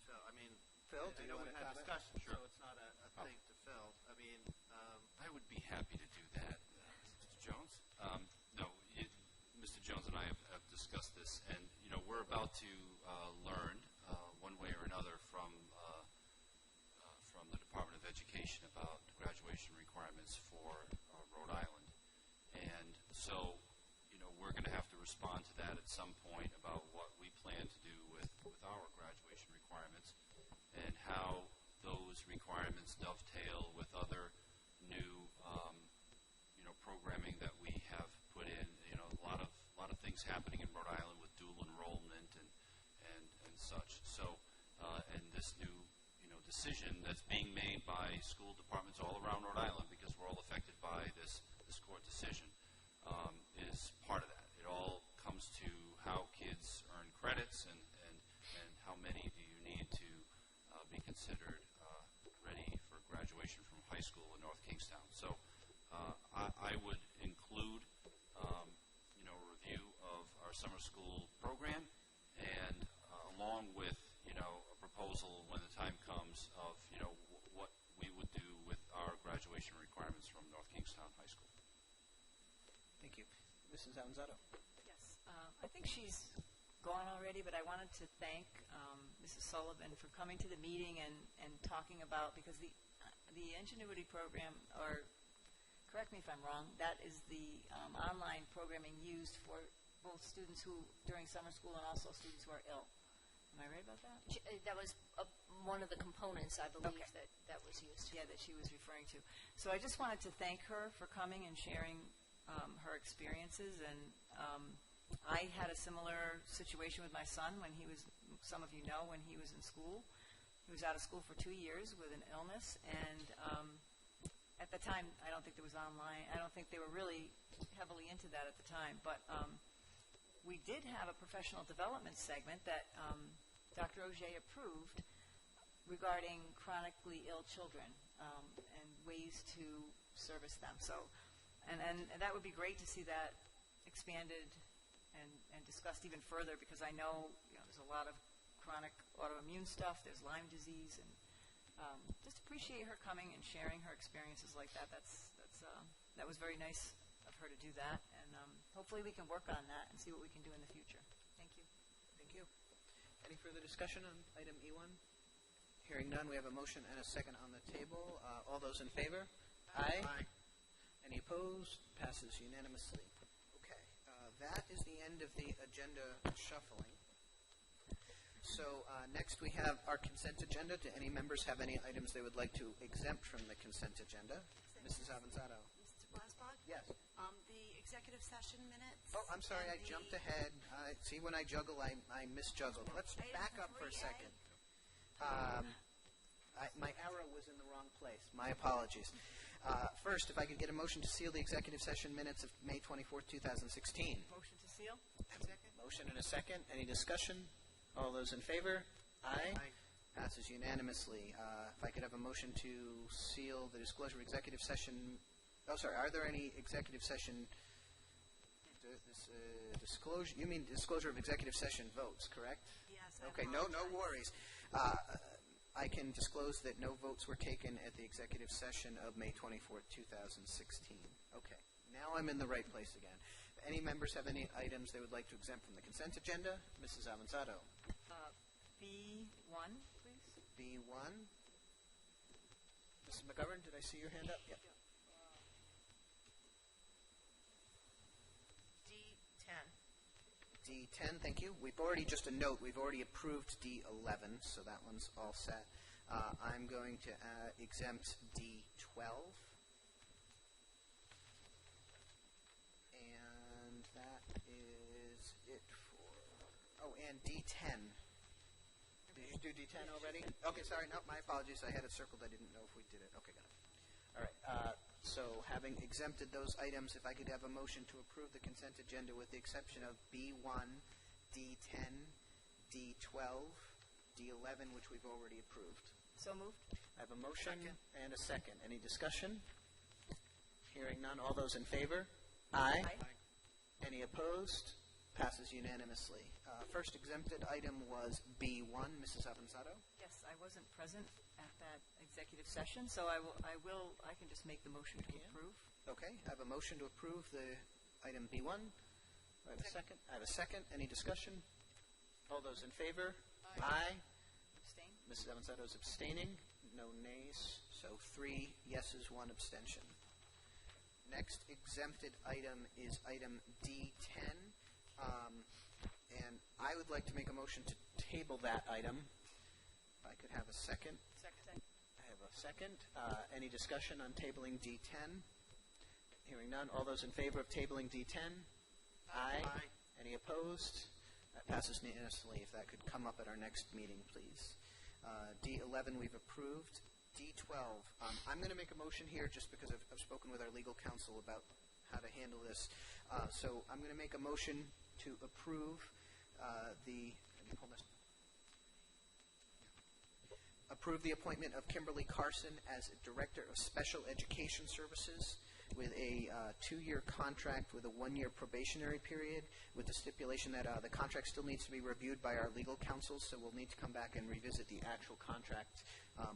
Phil, I mean, Phil, I do you know want we've to had comment? discussion, Sure. so it's not a thing to Phil. I mean, I would be happy to do that, Mr. Jones. No, Mr. Jones and I have discussed this, and we're about to learn one way or another from the Department of Education about graduation requirements for Rhode Island, and so we're going to have to respond to that at some point about what we plan to do with our graduation requirements and how those requirements dovetail with other new programming that we have put in. A lot of things happening in Rhode Island with dual enrollment and such. So and this new decision that's being made by school departments all around Rhode Island, because we're all affected by this court decision, is part of that. It all comes to how kids earn credits and how many do you need to be considered ready for graduation from high school in North Kingstown. So I would include a review of our summer school program, and along with a proposal when the time comes of what we would do with our graduation requirements from North Kingstown High School. Thank you. Mrs. Avanzato. Yes, I think she's gone already, but I wanted to thank Mrs. Sullivan for coming to the meeting and talking about, because the Ingenuity program, or correct me if I'm wrong, that is the online programming used for both students who during summer school and also students who are ill. Am I right about that? That was one of the components, I believe, Okay. that was used. Yeah, that she was referring to. So I just wanted to thank her for coming and sharing her experiences. And I had a similar situation with my son when he was, some of you know, when he was in school. He was out of school for 2 years with an illness, and at the time, I don't think there was online. I don't think they were really heavily into that at the time. But we did have a professional development segment that Dr. Auger approved regarding chronically ill children and ways to service them. So, and that would be great to see that expanded and discussed even further, because I know there's a lot of chronic autoimmune stuff. There's Lyme disease, and just appreciate her coming and sharing her experiences like that. That was very nice of her to do that, and hopefully we can work on that and see what we can do in the future. Thank you. Thank you. Any further discussion on item E1? Hearing none, we have a motion and a second on the table. All those in favor? Aye. Any opposed? Passes unanimously. Okay. That is the end of the agenda shuffling. So next we have our consent agenda. Do any members have any items they would like to exempt from the consent agenda? Mrs. Avanzato. Mr. Blasbach? Yes. The executive session minutes. Oh, I'm sorry, I jumped ahead. See, when I juggle, I misjuggled. Let's back up for a second. My arrow was in the wrong place. My apologies. First, if I could get a motion to seal the executive session minutes of May 24th, 2016. Motion to seal? Second. Motion and a second. Any discussion? All those in favor? Aye. Passes unanimously. If I could have a motion to seal the disclosure of executive session. Oh, sorry. Are there any executive session disclosure? You mean disclosure of executive session votes, correct? Yes. Okay. No worries. I can disclose that no votes were taken at the executive session of May 24th, 2016. Okay. Now I'm in the right place again. Any members have any items they would like to exempt from the consent agenda? Mrs. Avanzato. B1, please. B1. Mrs. McGovern, did I see your hand up? Yep. D10. D10, thank you. We've already, just a note, we've already approved D11, so that one's all set. I'm going to exempt D12. And that is it for... Oh, and D10. Did you do D10 already? Okay, sorry. No, my apologies. I had it circled. I didn't know if we did it. Okay, got it. All right. So having exempted those items, if I could have a motion to approve the consent agenda with the exception of B1, D10, D12, D11, which we've already approved. So moved. I have a motion and a second. Any discussion? Hearing none. All those in favor? Aye. Any opposed? Passes unanimously. First exempted item was B1. Mrs. Avanzato? Yes, I wasn't present at that executive session, so I can just make the motion to approve. Okay, I have a motion to approve the item B1. I have a second. I have a second. Any discussion? All those in favor? Aye. Abstain? Mrs. Avanzato is abstaining. No nays. So 3 yeses, 1 abstention. Next exempted item is item D10. And I would like to make a motion to table that item. If I could have a second. Second. I have a second. Any discussion on tabling D10? Hearing none. All those in favor of tabling D10? Aye. Any opposed? That passes unanimously. If that could come up at our next meeting, please. D11 we've approved. D12, I'm going to make a motion here just because I've spoken with our legal counsel about how to handle this. So I'm going to make a motion to approve approve the appointment of Kimberly Carson as Director of Special Education Services with a 2-year contract with a 1-year probationary period, with the stipulation that the contract still needs to be reviewed by our legal counsel, so we'll need to come back and revisit the actual contract,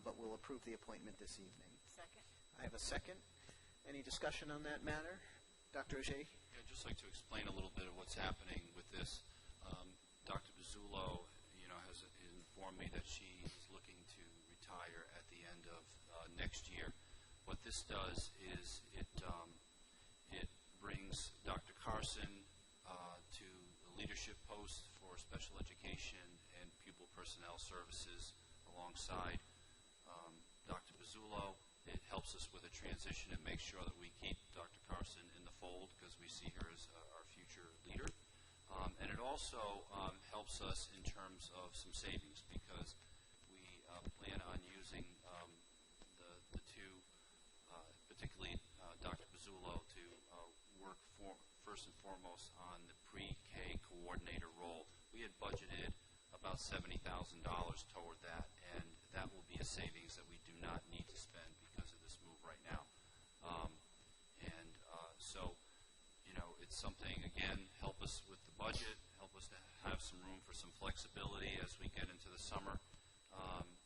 but we'll approve the appointment this evening. Second. I have a second. Any discussion on that matter? Dr. Auger? Yeah, I'd just like to explain a little bit of what's happening with this. Dr. Pizzullo, has informed me that she is looking to retire at the end of next year. What this does is it brings Dr. Carson to the leadership post for special education and pupil personnel services alongside Dr. Pizzullo. It helps us with a transition and makes sure that we keep Dr. Carson in the fold because we see her as our future leader. And it also helps us in terms of some savings because we plan on using the two, particularly Dr. Pizzullo, to work first and foremost on the pre-K coordinator role. We had budgeted about $70,000 toward that, and that will be a savings that we do not need to spend because of this move right now. So, it's something, again, help us with the budget, help us to have some room for some flexibility as we get into the summer,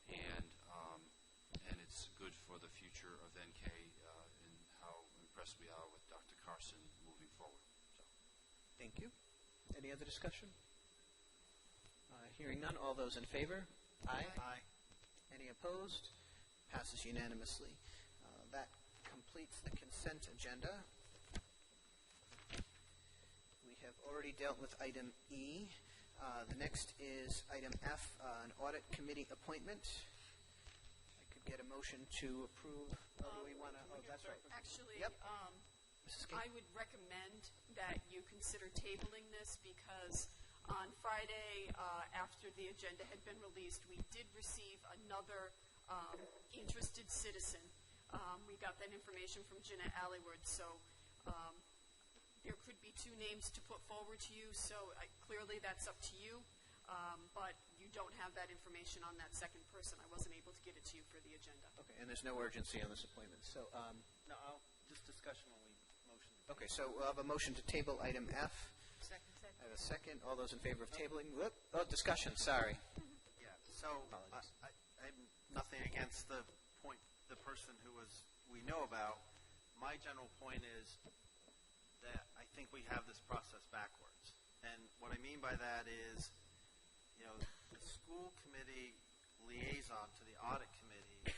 and it's good for the future of NK and how impressed we are with Dr. Carson moving forward. So. Thank you. Any other discussion? Hearing none. All those in favor? Aye. Aye. Any opposed? Passes unanimously. That completes the consent agenda. We have already dealt with item E. The next is item F, an audit committee appointment. I could get a motion to approve. Or do we want to? Oh, that's right. Actually, Yep. I would recommend that you consider tabling this because on Friday, after the agenda had been released, we did receive another interested citizen. We got that information from Jenna Alleywood, so there could be 2 names to put forward to you, so clearly that's up to you, but you don't have that information on that second person. I wasn't able to get it to you for the agenda. Okay, and there's no urgency on this appointment. So, No, just discussion when we motion. okay, so we'll have a motion to table item F. Second. I have a second. All those in favor of tabling? Whoop. Oh, discussion. Sorry. Yeah. So I'm nothing against the person who we know about. My general point is that I think we have this process backwards, and what I mean by that is, the school committee liaison to the audit committee.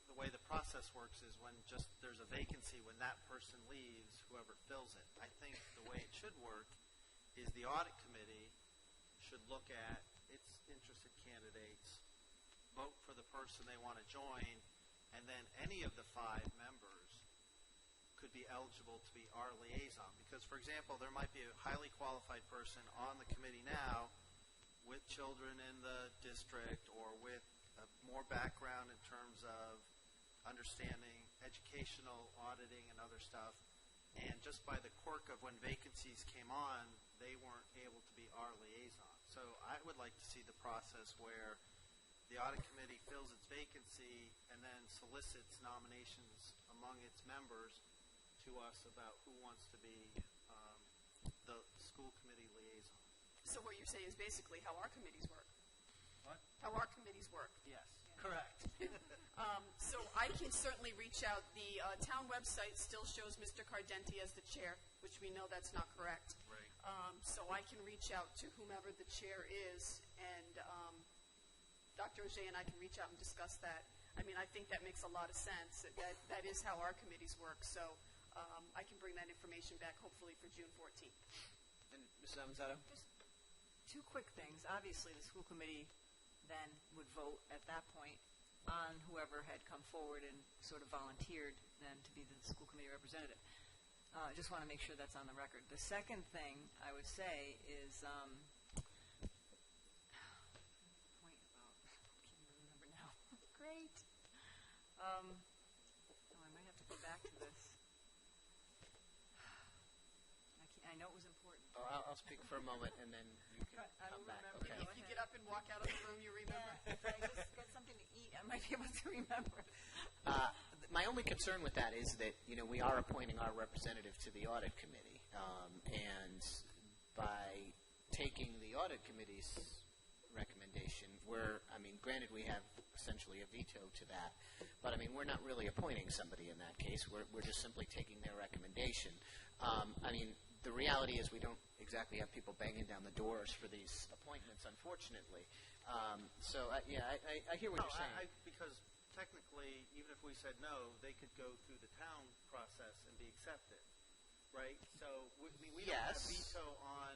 The way the process works is when there's a vacancy, when that person leaves, whoever fills it. I think the way it should work is the audit committee should look at its interested candidates, vote for the person they want to join, and then any of the 5 members could be eligible to be our liaison. Because, for example, there might be a highly qualified person on the committee now with children in the district or with more background in terms of understanding educational auditing and other stuff, and just by the quirk of when vacancies came on, they weren't able to be our liaison. So I would like to see the process where the audit committee fills its vacancy and then solicits nominations among its members, to us about who wants to be the school committee liaison. So what you're saying is basically how our committees work. What? How our committees work. Yes, correct. So I can certainly reach out. The town website still shows Mr. Cardenti as the chair, which we know that's not correct. Right. So I can reach out to whomever the chair is, and Dr. Auger and I can reach out and discuss that. I mean, I think that makes a lot of sense. That is how our committees work. So I can bring that information back, hopefully, for June 14th. And Mrs. Avanzato? Just two quick things. Obviously, the school committee then would vote at that point on whoever had come forward and sort of volunteered then to be the school committee representative. I just want to make sure that's on the record. The second thing I would say is, point about, I can't even remember now. Great. I might have to go back to this. I know it was important. Oh, I'll speak for a moment, and then you can I come will back. remember. Okay. If you get up and walk out of the room, you remember. Yeah, if I just get something to eat, I might be able to remember. My only concern with that is that, we are appointing our representative to the audit committee. And by taking the audit committee's recommendation, granted we have essentially a veto to that, but we're not really appointing somebody in that case. We're just simply taking their recommendation. The reality is we don't exactly have people banging down the doors for these appointments, unfortunately. I hear what you're saying. Because technically, even if we said no, they could go through the town process and be accepted, right? So we don't have veto on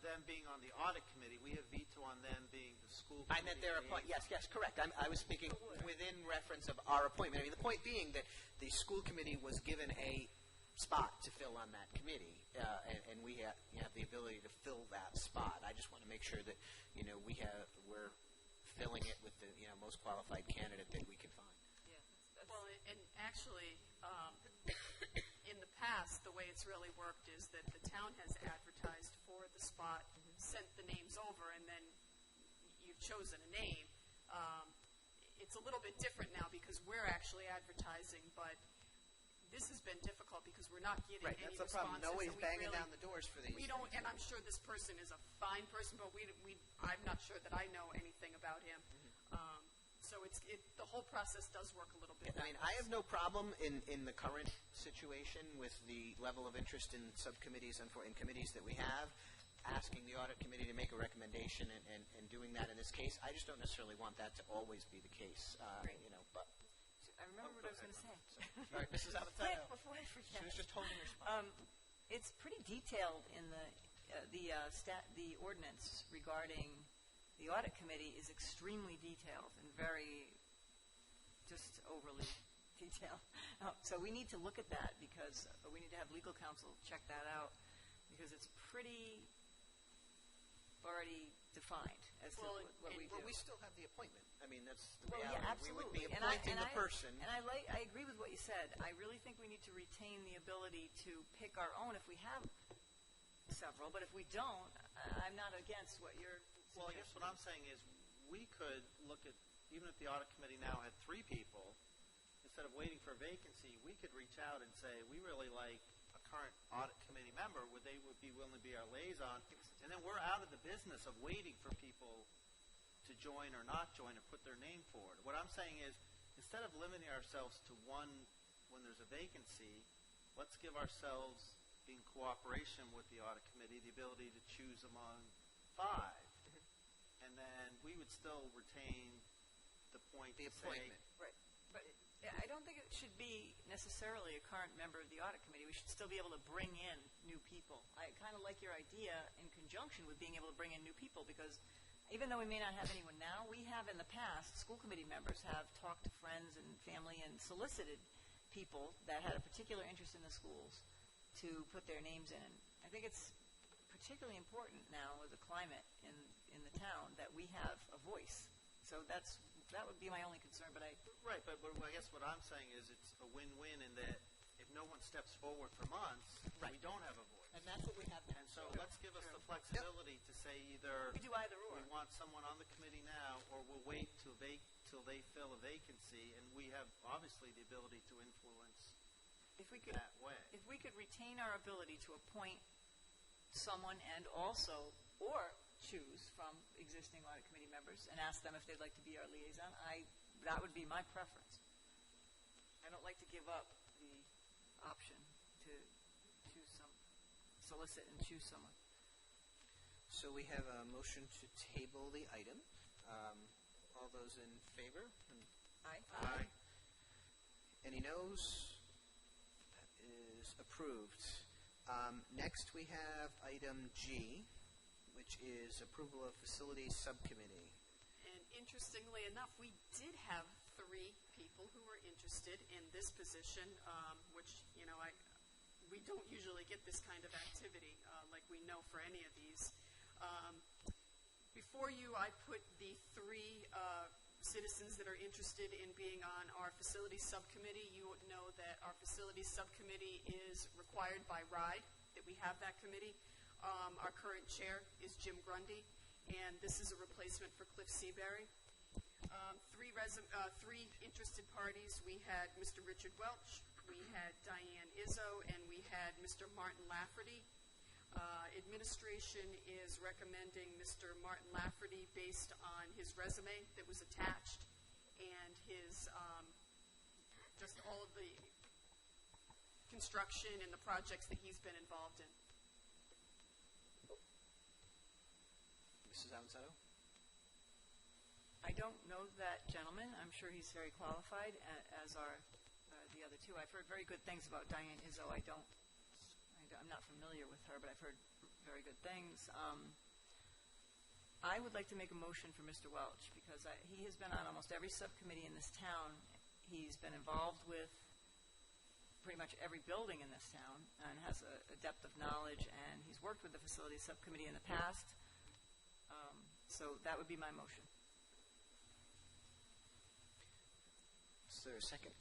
them being on the audit committee. We have veto on them being the school committee. I meant their appointment. Yes, correct. I was speaking within reference of our appointment. The point being that the school committee was given a spot to fill on that committee, and we have the ability to fill that spot. I just want to make sure that we're filling it with the most qualified candidate that we can find. Well, and actually, in the past, the way it's really worked is that the town has advertised for the spot, sent the names over, and then you've chosen a name. It's a little bit different now because we're actually advertising, but this has been difficult because we're not getting any That's the problem. responses. Nobody's and banging down the doors for these. We don't, and I'm sure this person is a fine person, but I'm not sure that I know anything about him. So the whole process does work a little bit. I have no problem in the current situation with the level of interest in subcommittees and in committees that we have, asking the audit committee to make a recommendation and doing that in this case. I just don't necessarily want that to always be the case. But I remember what I was going to say. All right, Mrs. Avanzato. Before I forget. She was just holding her spot. It's pretty detailed in the ordinance regarding the audit committee is extremely detailed and very just overly detailed. So we need to look at that because we need to have legal counsel check that out because it's pretty already defined as to what we do. Well, we still have the appointment. That's the Well, reality. yeah, absolutely. We would be appointing the person. And I agree with what you said. I really think we need to retain the ability to pick our own if we have several, but if we don't, I'm not against what you're suggesting. Well, I guess what I'm saying is we could look at, even if the audit committee now had 3 people, instead of waiting for a vacancy, we could reach out and say, we really like a current audit committee member, would be willing to be our liaison? And then we're out of the business of waiting for people to join or not join or put their name forward. What I'm saying is, instead of limiting ourselves to one when there's a vacancy, let's give ourselves, in cooperation with the audit committee, the ability to choose among 5. And then we would still retain the point to appointment. Right. But I don't think it should be necessarily a current member of the audit committee. We should still be able to bring in new people. I kind of like your idea in conjunction with being able to bring in new people because even though we may not have anyone now, we have in the past, school committee members have talked to friends and family and solicited people that had a particular interest in the schools to put their names in. I think it's particularly important now with the climate in the town that we have a voice. So that would be my only concern. But Right, but I guess what I'm saying is it's a win-win in that if no one steps forward for months, we don't have a voice. And that's what we have now. And so let's give us the flexibility to say either we do either or. We want someone on the committee now, or we'll wait till they fill a vacancy, and we have obviously the ability to influence if we could, that way. if we could retain our ability to appoint someone and also, or choose from existing audit committee members and ask them if they'd like to be our liaison, that would be my preference. I don't like to give up the option to choose solicit and choose someone. So we have a motion to table the item. All those in favor? Aye. Aye. Any noes? That is approved. Next, we have item G, which is approval of facilities subcommittee. And interestingly enough, we did have 3 people who were interested in this position, which, we don't usually get this kind of activity like we know for any of these. Before you, I put the 3 citizens that are interested in being on our facilities subcommittee. You know that our facilities subcommittee is required by RIDE, that we have that committee. Our current chair is Jim Grundy, and this is a replacement for Cliff Seabury. 3 interested parties. We had Mr. Richard Welch, we had Diane Izzo, and we had Mr. Martin Lafferty. Administration is recommending Mr. Martin Lafferty based on his resume that was attached and his just all of the construction and the projects that he's been involved in. Mrs. Avanzato? I don't know that gentleman. I'm sure he's very qualified, as are the other 2. I've heard very good things about Diane Izzo. I'm not familiar with her, but I've heard very good things. I would like to make a motion for Mr. Welch because he has been on almost every subcommittee in this town. He's been involved with pretty much every building in this town and has a depth of knowledge, and he's worked with the facilities subcommittee in the past. So that would be my motion. Is there a second?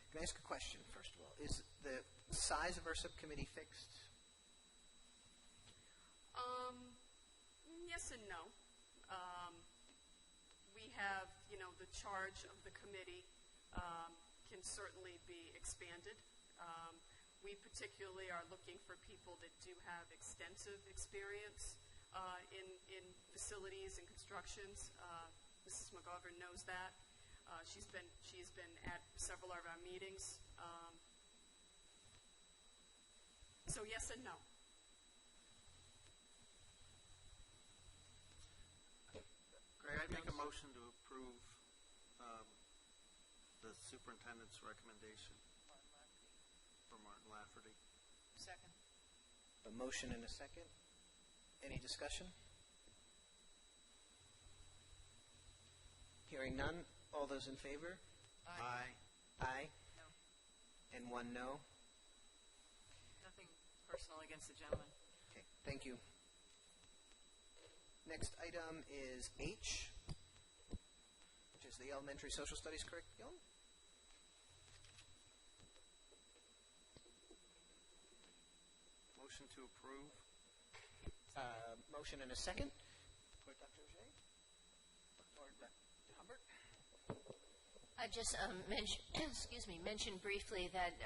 Can I ask a question, first of all? Is the size of our subcommittee fixed? Yes and no. We have, the charge of the committee can certainly be expanded. We particularly are looking for people that do have extensive experience in facilities and constructions. Mrs. McGovern knows that. She's been at several of our meetings. So yes and no. Greg, I'd make a motion to approve the superintendent's recommendation for Martin Lafferty. Second. A motion and a second. Any discussion? Hearing none. All those in favor? Aye. Aye. No. And 1 no. Nothing personal against the gentleman. Okay, thank you. Next item is H, which is the elementary social studies curriculum. Motion to approve. Motion and a second. For Dr. O'Shea? Or Dr. Humbert? I just mentioned briefly that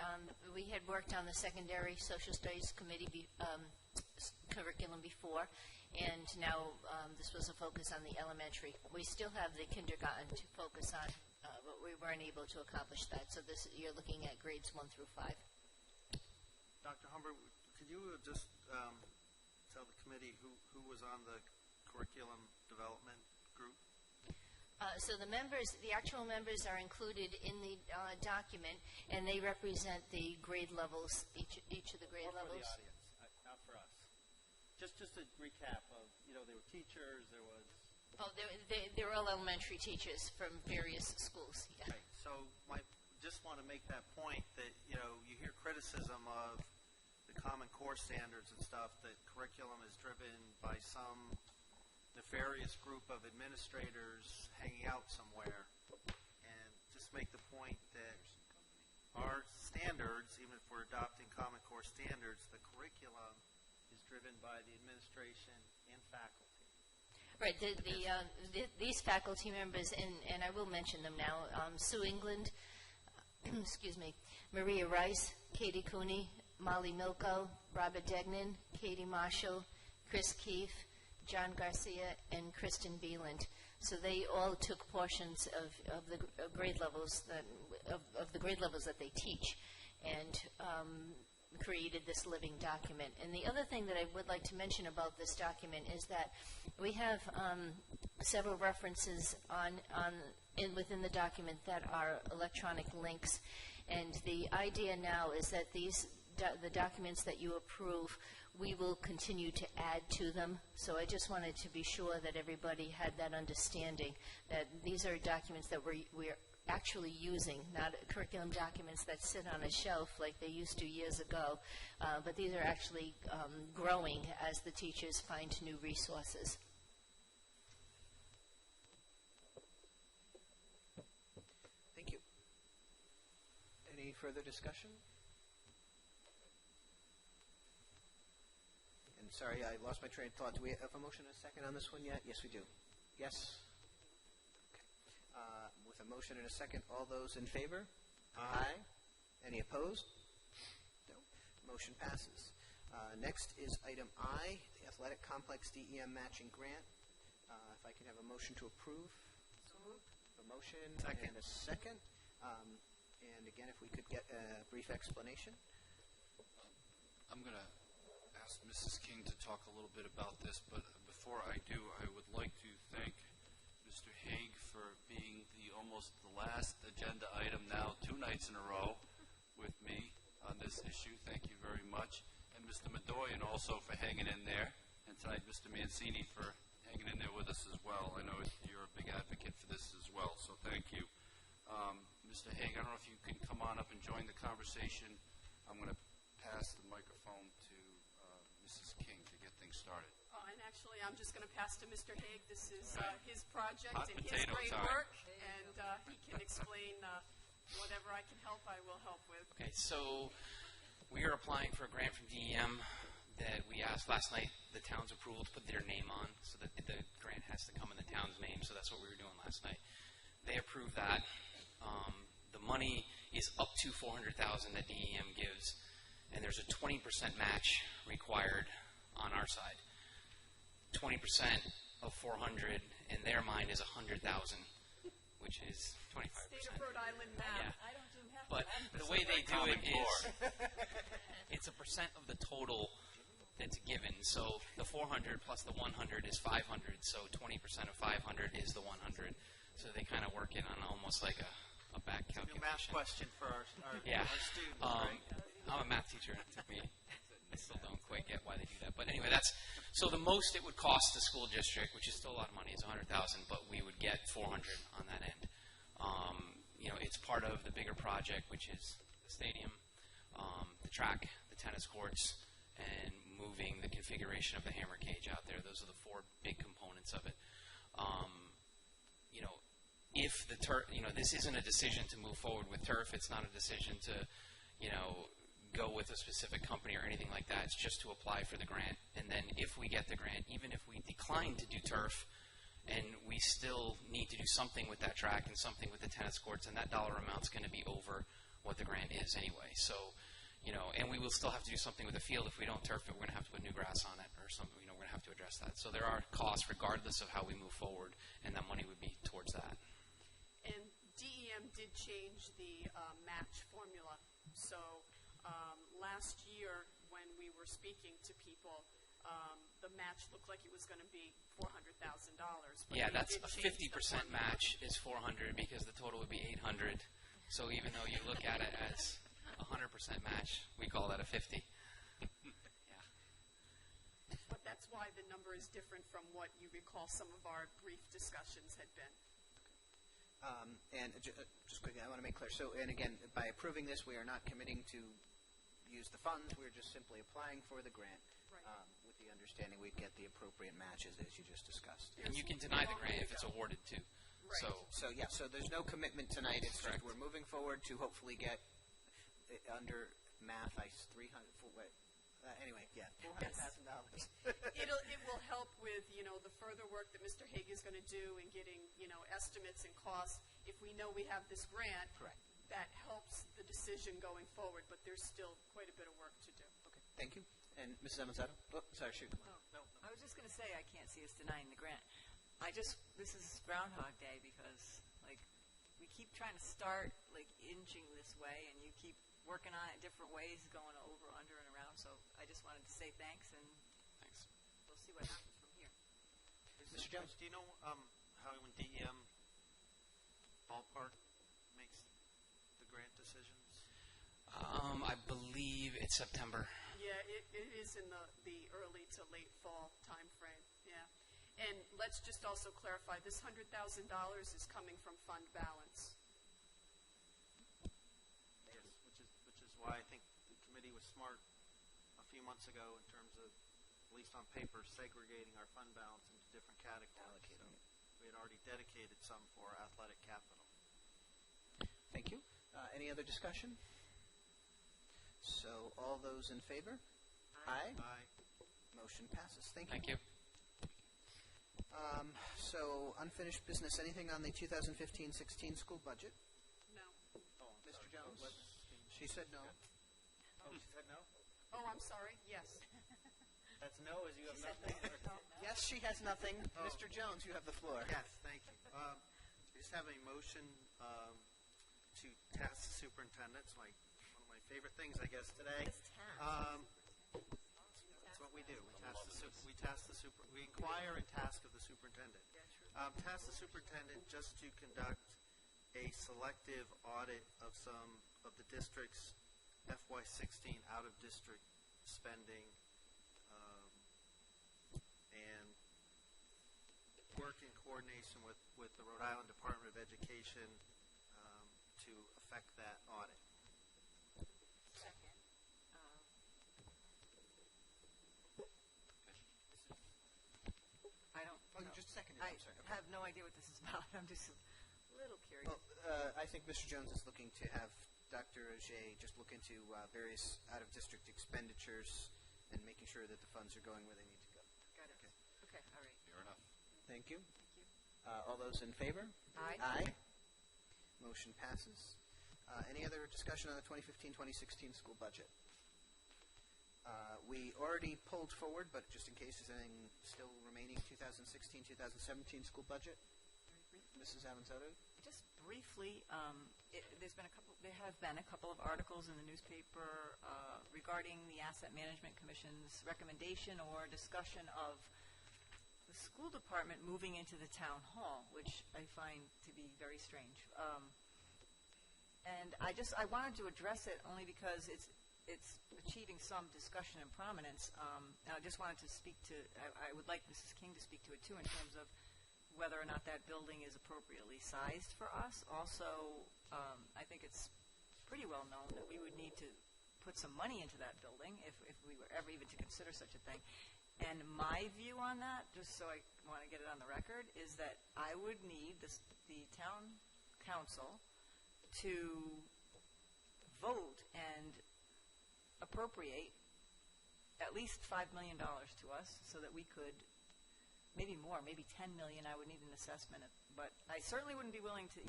we had worked on the secondary social studies committee curriculum before, and now this was a focus on the elementary. We still have the kindergarten to focus on, but we weren't able to accomplish that. So you're looking at grades 1 through 5. Dr. Humbert, could you just tell the committee who was on the curriculum development group? So the actual members are included in the document, and they represent the grade levels, each of the grade levels. For the audience, not for us. Just a recap of, there were teachers, there was... Oh, they're all elementary teachers from various schools. Yeah. Right. So just want to make that point that, you hear criticism of the Common Core standards and stuff, that curriculum is driven by some nefarious group of administrators hanging out somewhere, and just make the point that our standards, even if we're adopting Common Core standards, the curriculum is driven by the administration and faculty. Right. These faculty members, and I will mention them now, Sue England, excuse me, Maria Rice, Katie Cooney, Molly Milko, Robert Degnan, Katie Marshall, Chris Keefe, John Garcia, and Kristen Beeland. So they all took portions of the grade levels of the grade levels that they teach, and created this living document. And the other thing that I would like to mention about this document is that we have several references within the document that are electronic links, and the idea now is that the documents that you approve, we will continue to add to them. So I just wanted to be sure that everybody had that understanding, that these are documents that we're actually using, not curriculum documents that sit on a shelf like they used to years ago, but these are actually growing as the teachers find new resources. Thank you. Any further discussion? And sorry, I lost my train of thought. Do we have a motion and a second on this one yet? Yes, we do. Yes? With a motion and a second, all those in favor? Aye. Any opposed? No. Motion passes. Next is item I, the Athletic Complex DEM Matching Grant. If I can have a motion to approve. So moved. A motion and a second. And again, if we could get a brief explanation. I'm going to ask Mrs. King to talk a little bit about this, but before I do, I would like to thank Mr. Haig for being almost the last agenda item now 2 nights in a row with me on this issue. Thank you very much. And Mr. Medoyan also for hanging in there. And tonight, Mr. Mancini for hanging in there with us as well. I know you're a big advocate for this as well, so thank you. Mr. Haig, I don't know if you can come on up and join the conversation. I'm going to pass the microphone to Mrs. King to get things started. And actually, I'm just going to pass to Mr. Haig. This is his project Hot and his potato great time. work, and he can explain whatever I can help, I will help with. Okay, so we are applying for a grant from DEM that we asked last night the town's approval to put their name on, so that the grant has to come in the town's name, so that's what we were doing last night. They approved that. The money is up to $400,000 that DEM gives, and there's a 20% match required on our side. 20% of 400 in their mind is 100,000, which is 25%. State of Rhode Island map. Yeah. I don't do math. But the way they do it is it's a percent of the total that's given. So the 400 plus the 100 is 500. So 20% of 500 is the 100. So they kind of work it on almost like a back calculation. New math question for our students, right? I'm a math teacher. It took me. I still don't quite get why they do that. But anyway, so the most it would cost the school district, which is still a lot of money, is $100,000, but we would get 400 on that end. It's part of the bigger project, which is the stadium, the track, the tennis courts, and moving the configuration of the hammer cage out there. Those are the 4 big components of it. If the turf, this isn't a decision to move forward with turf. It's not a decision to, go with a specific company or anything like that. It's just to apply for the grant. And then if we get the grant, even if we decline to do turf, and we still need to do something with that track and something with the tennis courts, and that dollar amount's going to be over what the grant is anyway. So, and we will still have to do something with the field. If we don't turf it, we're going to have to put new grass on it or something. We're going to have to address that. So there are costs regardless of how we move forward, and that money would be towards that. And DEM did change the match formula. So last year when we were speaking to people, the match looked like it was going to be $400,000. Yeah, that's a 50% match is 400 because the total would be 800. So even though you look at it as 100% match, we call that a 50. But that's why the number is different from what you recall some of our brief discussions had been. And just quickly, I want to make clear. So, and again, by approving this, we are not committing to use the funds. We're just simply applying for the grant with the understanding we'd get the appropriate matches as you just discussed. And you can deny the grant if it's awarded too. Right. So there's no commitment tonight. It's just we're moving forward to hopefully get under math. Anyway, yeah, $400,000. It will help with the further work that Mr. Haig is going to do in getting estimates and costs. If we know we have this grant, correct, that helps the decision going forward, but there's still quite a bit of work to do. Okay, thank you. And Mrs. Avanzato? Oh, sorry, shoot. No. I was just going to say I can't see us denying the grant. This is Groundhog Day because, like, we keep trying to start, like, inching this way, and you keep working on it different ways, going over, under, and around. So I just wanted to say thanks, and we'll see what happens from here. Mr. Jones, do you know how when DEM ballpark makes the grant decisions? I believe it's September. Yeah, it is in the early to late fall time frame. Yeah. And let's just also clarify, this $100,000 is coming from fund balance. Yes, which is why I think the committee was smart a few months ago in terms of, at least on paper, segregating our fund balance into different categories. So we had already dedicated some for athletic capital. Thank you. Any other discussion? So all those in favor? Aye. Aye. Motion passes. Thank you. Thank you. So unfinished business. Anything on the 2015-16 school budget? No. Oh, Mr. Jones? She said no. Oh, she said no? Oh, I'm sorry. Yes. That's no, as you have nothing? Yes, she has nothing. Mr. Jones, you have the floor. Yes, thank you. I just have a motion to task the superintendent. It's one of my favorite things, I guess, today. That's what we do. We inquire and task of the superintendent. Task the superintendent just to conduct a selective audit of some of the district's FY16 out-of-district spending and work in coordination with the Rhode Island Department of Education to affect that audit. Second. I don't. Oh, you just seconded. I I'm sorry. have no idea what this is about. I'm just a little curious. Well, I think Mr. Jones is looking to have Dr. Auger just look into various out-of-district expenditures and making sure that the funds are going where they need to go. Got it. Okay, all right. Fair enough. Thank you. All those in favor? Aye. Aye. Motion passes. Any other discussion on the 2015-2016 school budget? We already pulled forward, but just in case, is anything still remaining 2016-2017 school budget? Mrs. Avanzato? Just briefly, there have been a couple of articles in the newspaper regarding the Asset Management Commission's recommendation or discussion of the school department moving into the town hall, which I find to be very strange. And I wanted to address it only because it's achieving some discussion and prominence. And I just wanted to speak to, I would like Mrs. King to speak to it too in terms of whether or not that building is appropriately sized for us. Also, I think it's pretty well known that we would need to put some money into that building if we were ever even to consider such a thing. And my view on that, just so I want to get it on the record, is that I would need the town council to vote and appropriate at least $5 million to us so that we could, maybe more, maybe $10 million, I would need an assessment. But I certainly wouldn't be willing to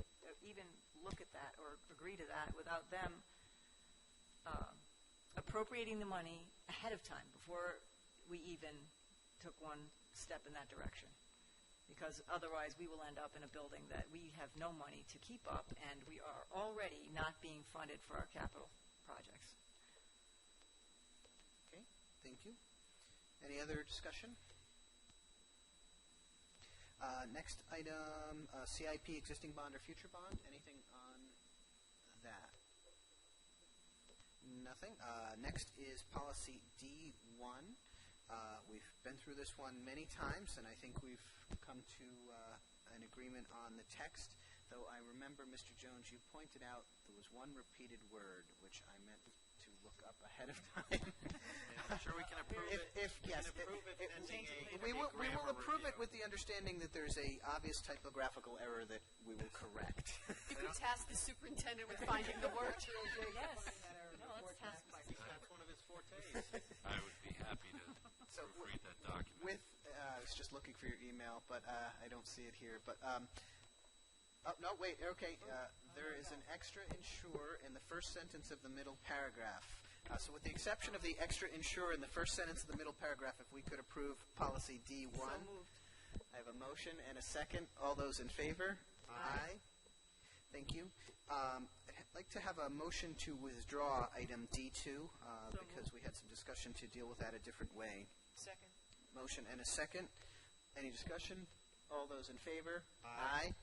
even look at that or agree to that without them appropriating the money ahead of time before we even took one step in that direction. Because otherwise we will end up in a building that we have no money to keep up, and we are already not being funded for our capital projects. Okay, thank you. Any other discussion? Next item, CIP, existing bond or future bond. Anything on that? Nothing. Next is policy D1. We've been through this one many times, and I think we've come to an agreement on the text. Though I remember, Mr. Jones, you pointed out there was one repeated word, which I meant to look up ahead of time. I'm sure we can approve it. We will approve it with the understanding that there's a obvious typographical error that we will correct. You could task the superintendent with finding the word. Yes. That's one of his fortes. I would be happy to proofread that document. I was just looking for your email, but I don't see it here. But oh no, wait. Okay, There is an extra insure in the first sentence of the middle paragraph. So with the exception of the extra insure in the first sentence of the middle paragraph, if we could approve policy D1. So moved. I have a motion and a second. All those in favor? Aye. Thank you. I'd like to have a motion to withdraw item D2 because we had some discussion to deal with that a different way. Second. Motion and a second. Any discussion? All those in favor? Aye.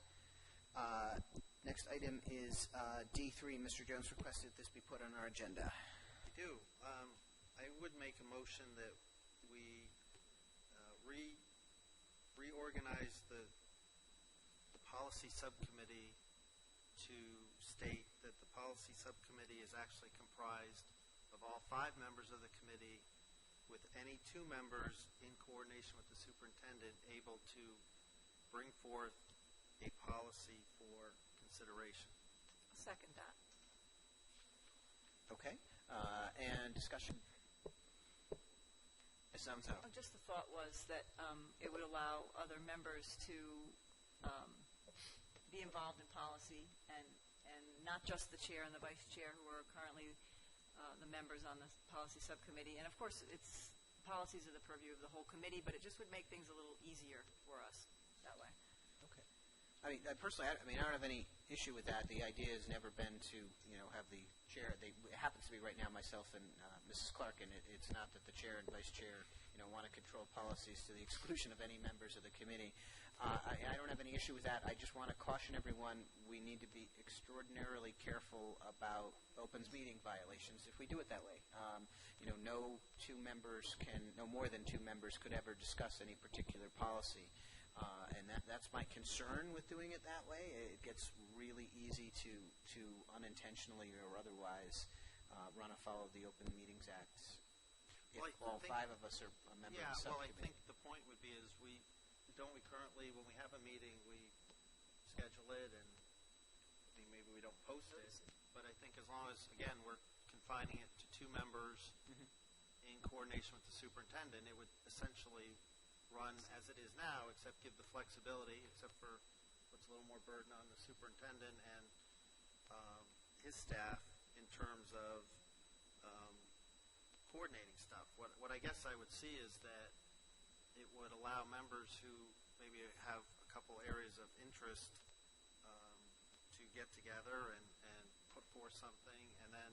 Next item is D3. Mr. Jones requested this be put on our agenda. I do. I would make a motion that we reorganize the policy subcommittee to state that the policy subcommittee is actually comprised of all 5 members of the committee, with any 2 members in coordination with the superintendent able to bring forth a policy for consideration. I'll second that. Okay. And discussion? Ms. Zamzano. Just the thought was that it would allow other members to be involved in policy, and not just the chair and the vice chair who are currently the members on the policy subcommittee. And of course, policies are the purview of the whole committee, but it just would make things a little easier for us that way. Okay. I mean, personally, I don't have any issue with that. The idea has never been to, have the chair. It happens to be right now myself and Mrs. Clark, and it's not that the chair and vice chair, want to control policies to the exclusion of any members of the committee. I don't have any issue with that. I just want to caution everyone we need to be extraordinarily careful about opens meeting violations if we do it that way. No more than two members could ever discuss any particular policy. And that's my concern with doing it that way. It gets really easy to unintentionally or otherwise run afoul of the Open Meetings Act if all 5 of us are a member of the subcommittee. Well, I think the point would be is don't we currently, when we have a meeting, we schedule it, and maybe we don't post it, but I think as long as, again, we're confining it to 2 members in coordination with the superintendent, it would essentially run as it is now, except give the flexibility, except for puts a little more burden on the superintendent and his staff in terms of coordinating stuff. What I guess I would see is that it would allow members who maybe have a couple areas of interest to get together and put forth something, and then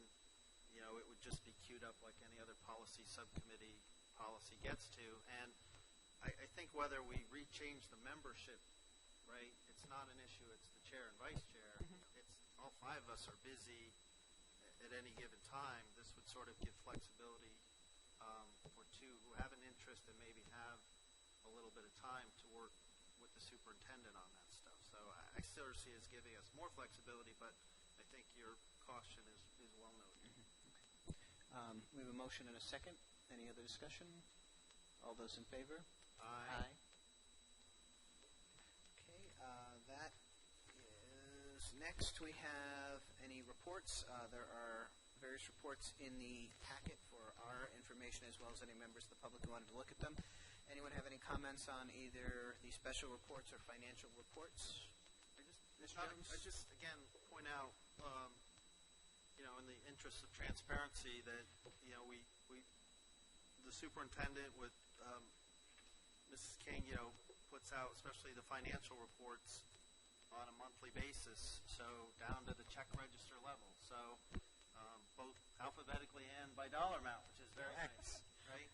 it would just be queued up like any other policy subcommittee policy gets to. And I think whether we rechange the membership, right, it's not an issue. It's the chair and vice chair. It's all 5 of us are busy at any given time. This would sort of give flexibility for 2 who have an interest and maybe have a little bit of time to work with the superintendent on that stuff. So I still see it as giving us more flexibility, but I think your caution is well noted. We have a motion and a second. Any other discussion? All those in favor? Aye. Okay, that is next. We have any reports. There are various reports in the packet for our information as well as any members of the public who wanted to look at them. Anyone have any comments on either the special reports or financial reports? Ms. Jones? I just, again, point out, in the interest of transparency that, the superintendent with Mrs. King, puts out especially the financial reports on a monthly basis, so down to the check register level. So both alphabetically and by dollar amount, which is very nice, right?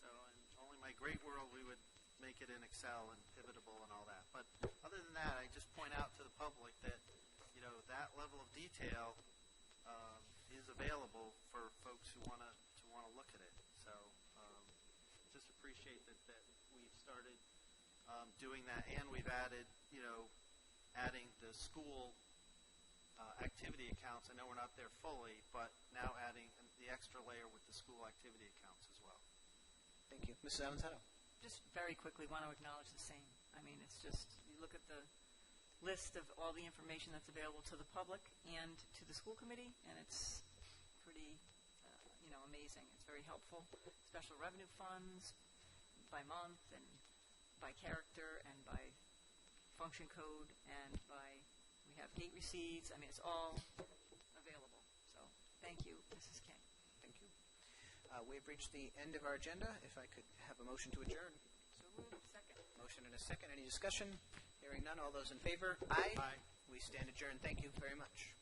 So in only my great world we would make it in Excel and pivotable and all that. But other than that, I just point out to the public that, that level of detail is available for folks who want to look at it. So just appreciate that we've started doing that, and we've added, adding the school activity accounts. I know we're not there fully, but now adding the extra layer with the school activity accounts as well. Thank you. Mrs. Avanzato. Just very quickly want to acknowledge the same. I mean, it's just, you look at the list of all the information that's available to the public and to the school committee, and it's pretty, amazing. It's very helpful. Special revenue funds by month and by character and by function code and by, we We have gate receipts. I mean, it's all available. So thank you, Mrs. King. Thank you. We've reached the end of our agenda. If I could have a motion to adjourn. So moved. Second. Motion and a second. Any discussion? Hearing none. All those in favor? Aye. Aye. We stand adjourned. Thank you very much.